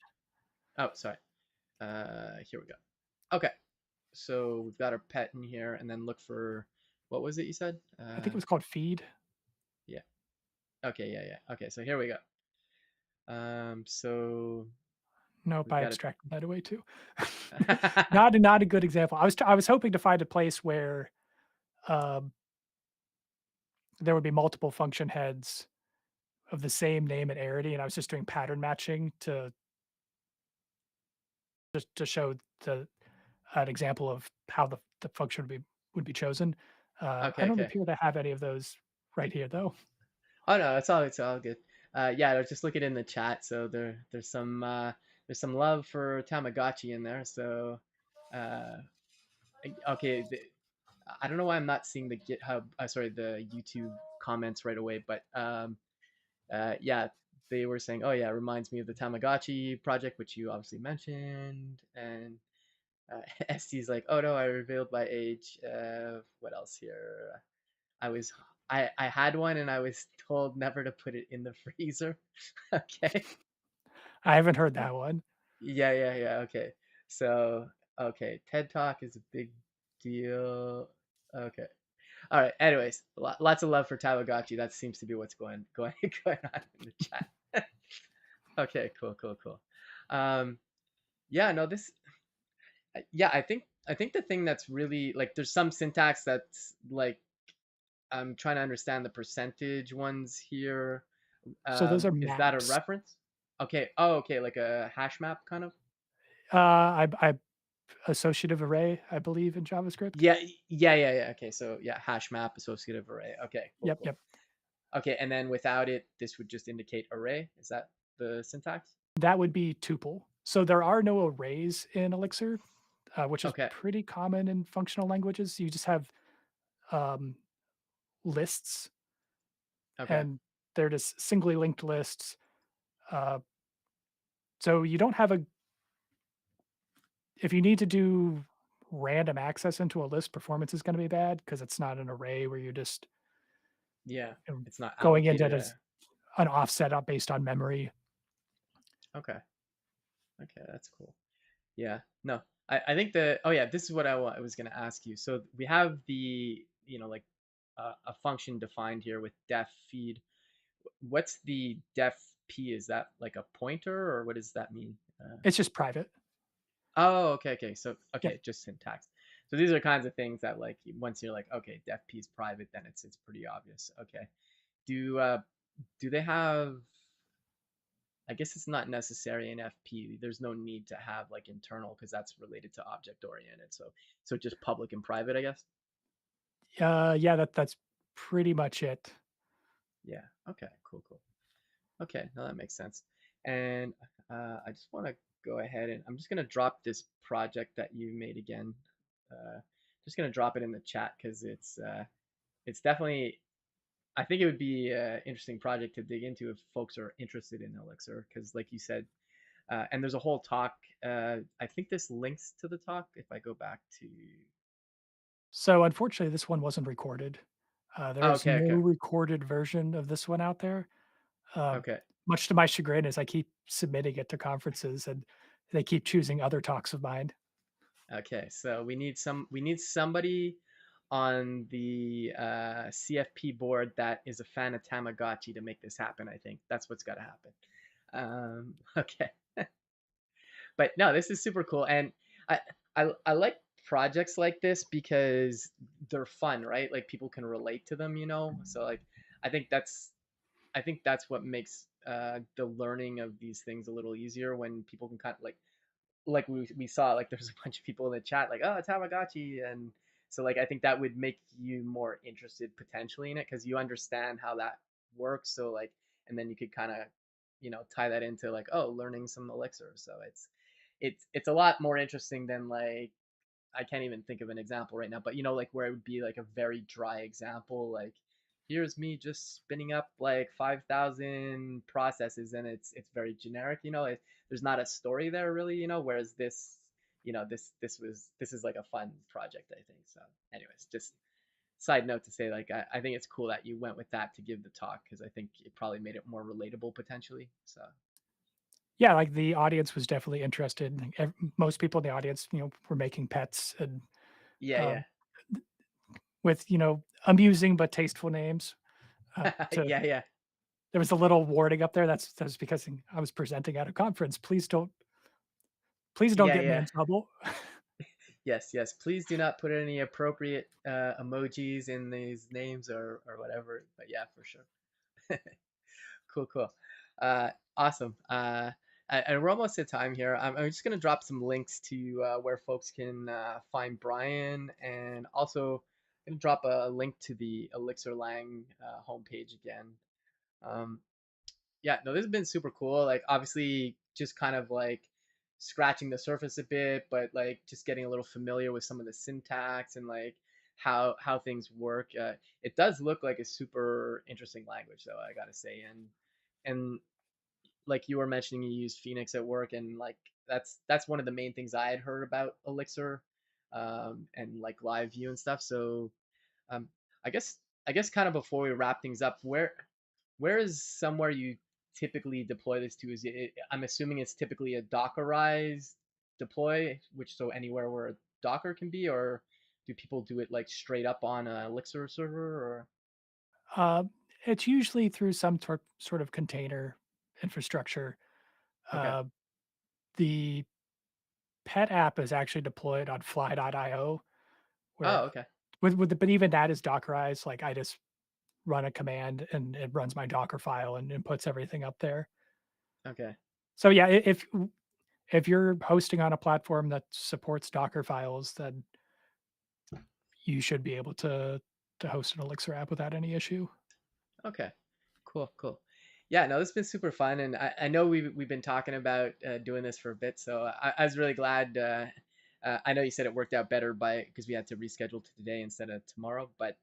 Oh, sorry. Here we go. Okay. So we've got our pet in here, and then look for what was it you said? I think it was called feed. Yeah. Okay. Yeah. Yeah. Okay. So here we go. So Nope, we've I got it. abstracted that away too. Not a good example. I was hoping to find a place where, um, there would be multiple function heads of the same name and arity, and I was just doing pattern matching to just to show the an example of how the function would be chosen. I Okay. don't Okay. appear to have any of those right here, though. Oh no, it's all good. Yeah, I was just looking in the chat. So there's some love for Tamagotchi in there. So uh, okay, I don't know why I'm not seeing the GitHub. Sorry, the YouTube comments right away. But yeah, they were saying, oh yeah, it reminds me of the Tamagotchi project, which you obviously mentioned. And ST's like, oh no, I revealed my age. What else here? I was I had one and I was told never to put it in the freezer. Okay. I haven't heard that one. Yeah, yeah, yeah. Okay. So, okay, TED Talk is a big deal. Okay. All right. Anyways, lots of love for Tamagotchi. That seems to be what's going on in the chat. Okay, cool, cool, cool. Um, yeah, no, this yeah, I think the thing that's really like there's some syntax that's like I'm trying to understand the percentage ones here. So those are Is that a maps. reference? Okay. Oh, okay, like a hash map kind of. I associative array, I believe, in JavaScript. Yeah, yeah, yeah, yeah. Okay, so yeah, hash map associative array. Okay, cool, Yep, cool. yep. Okay, and then without it, this would just indicate array. Is that the syntax? That would be tuple. So there are no arrays in Elixir, which is Okay, pretty common in functional languages. You just have um, lists, okay, and they're just singly linked lists. Uh, so you don't have a if you need to do random access into a list, performance is going to be bad because it's not an array where you're just yeah. It's not going into it allocated. as an offset up based on memory. Okay, okay, that's cool. Yeah, no, I think the oh yeah, this is what I was gonna ask you. So we have the like a function defined here with def feed. What's the def p? Is that like a pointer or what does that mean? It's just private. Oh, okay, okay. So Yep. okay, just syntax. So these are kinds of things that like once you're like okay, def p is private, then it's pretty obvious. Okay. Do uh do they have? I guess it's not necessary in FP. There's no need to have like internal because that's related to object oriented. So just public and private, I guess. Yeah, that's pretty much it. Yeah. Okay. Cool. Cool. Okay. No, that makes sense. And I just want to go ahead and I'm just gonna drop this project that you made again. Just gonna drop it in the chat because it's definitely I think it would be an interesting project to dig into if folks are interested in Elixir because, like you said, and there's a whole talk. I think this links to the talk if I go back to. So, unfortunately, this one wasn't recorded. There Oh, is okay, no okay, recorded version of this one out there. Um, okay, Much to my chagrin, as I keep submitting it to conferences, and they keep choosing other talks of mine. okay. So we need somebody on the CFP board that is a fan of Tamagotchi to make this happen. I think that's what's got to happen. Okay, but no, this is super cool, and I I like projects like this because they're fun, right? Like people can relate to them, you know. So like I think that's I think that's what makes the learning of these things a little easier when people can kind of like we saw like there's a bunch of people in the chat like oh Tamagotchi and so like I think that would make you more interested potentially in it because you understand how that works so like and then you could kind of tie that into like oh learning some Elixir so it's a lot more interesting than like I can't even think of an example right now, but like where it would be like a very dry example, like here's me just spinning up like 5,000 processes, and it's very generic. There's not a story there really. Whereas this is like a fun project, I think. So, anyways, just side note to say like I think it's cool that you went with that to give the talk because I think it probably made it more relatable potentially. So Yeah, like, the audience was definitely interested. Most people in the audience, were making pets and, yeah, um, with, amusing but tasteful names, to yeah, yeah, there was a little warning up there, that's because I was presenting at a conference. Please don't yeah, get me yeah. in trouble. Yes, yes. Please do not put any appropriate emojis in these names or whatever. But yeah, for sure. Cool, cool. Awesome. And we're almost at time here. I'm just gonna drop some links to where folks can find Brian, and also gonna drop a link to the Elixir Lang homepage again. Um, yeah, no, this has been super cool. Like, obviously, just kind of like scratching the surface a bit, but like just getting a little familiar with some of the syntax and like how things work. It does look like a super interesting language, though, I gotta say. And like you were mentioning, you use Phoenix at work, and like that's one of the main things I had heard about Elixir, and like live view and stuff. So um, I guess I guess kind of before we wrap things up, where is somewhere you typically deploy this to? I'm assuming it's typically a Dockerized deploy, which so anywhere where Docker can be, or do people do it like straight up on a Elixir server? Or Uh, it's usually through some sort of container infrastructure. okay, Uh, the pet app is actually deployed on fly.io, oh where okay, but even that is Dockerized. Like, I just run a command and it runs my Docker file and puts everything up there. okay, So yeah, if you're hosting on a platform that supports Docker files, then you should be able to host an Elixir app without any issue. okay, cool, cool. Yeah, no, this has been super fun, and I know we've been talking about doing this for a bit, so I was really glad. I know you said it worked out better by because we had to reschedule to today instead of tomorrow, but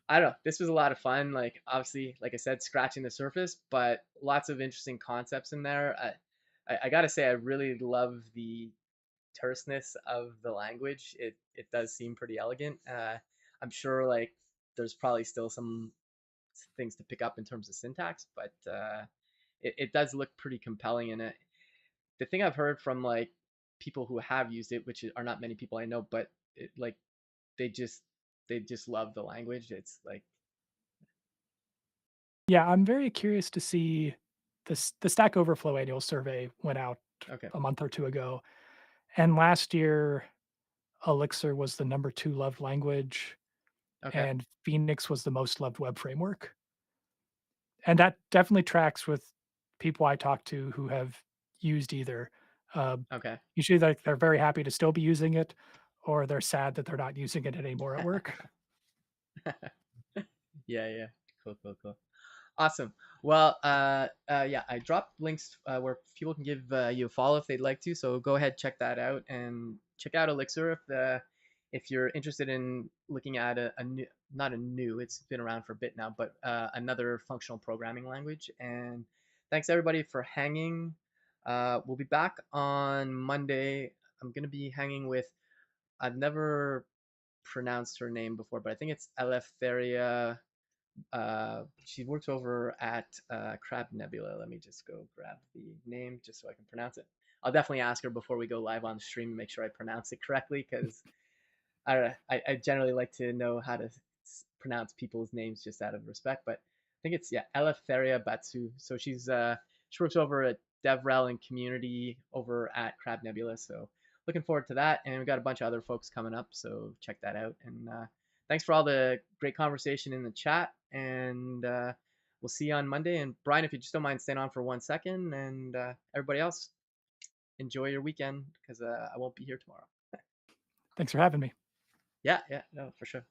I don't know. This was a lot of fun. Like obviously, like I said, scratching the surface, but lots of interesting concepts in there. I gotta say, I really love the terseness of the language. It does seem pretty elegant. I'm sure like there's probably still some things to pick up in terms of syntax, but it does look pretty compelling. And the thing I've heard from like people who have used it, which are not many people I know, but like they just they just love the language. It's like Yeah, I'm very curious to see the Stack Overflow annual survey went out okay, a month or 2 ago, and last year, Elixir was the number 2 loved language, okay, and Phoenix was the most loved web framework. And that definitely tracks with people I talk to who have used either. Um, okay. Usually, they're very happy to still be using it, or they're sad that they're not using it anymore at work. Yeah, yeah. Cool, cool, cool. Awesome. Well, yeah, I dropped links where people can give you a follow if they'd like to. So go ahead, check that out, and check out Elixir if you're interested in looking at a new, not a new, it's been around for a bit now, but another functional programming language. And thanks everybody for hanging. We'll be back on Monday. I'm gonna be hanging with. I've never pronounced her name before, but I think it's Eleftheria. She works over at Crab Nebula. Let me just go grab the name just so I can pronounce it. I'll definitely ask her before we go live on stream to make sure I pronounce it correctly because I generally like to know how to pronounce people's names just out of respect. But I think it's yeah Eleftheria Batsu. So she works over at DevRel and community over at Crab Nebula. So looking forward to that, and we've got a bunch of other folks coming up. So check that out. And thanks for all the great conversation in the chat. And we'll see you on Monday. And Brian, if you just don't mind staying on for 1 second, and everybody else, enjoy your weekend because I won't be here tomorrow. Thanks for having me. Yeah, yeah, no, for sure.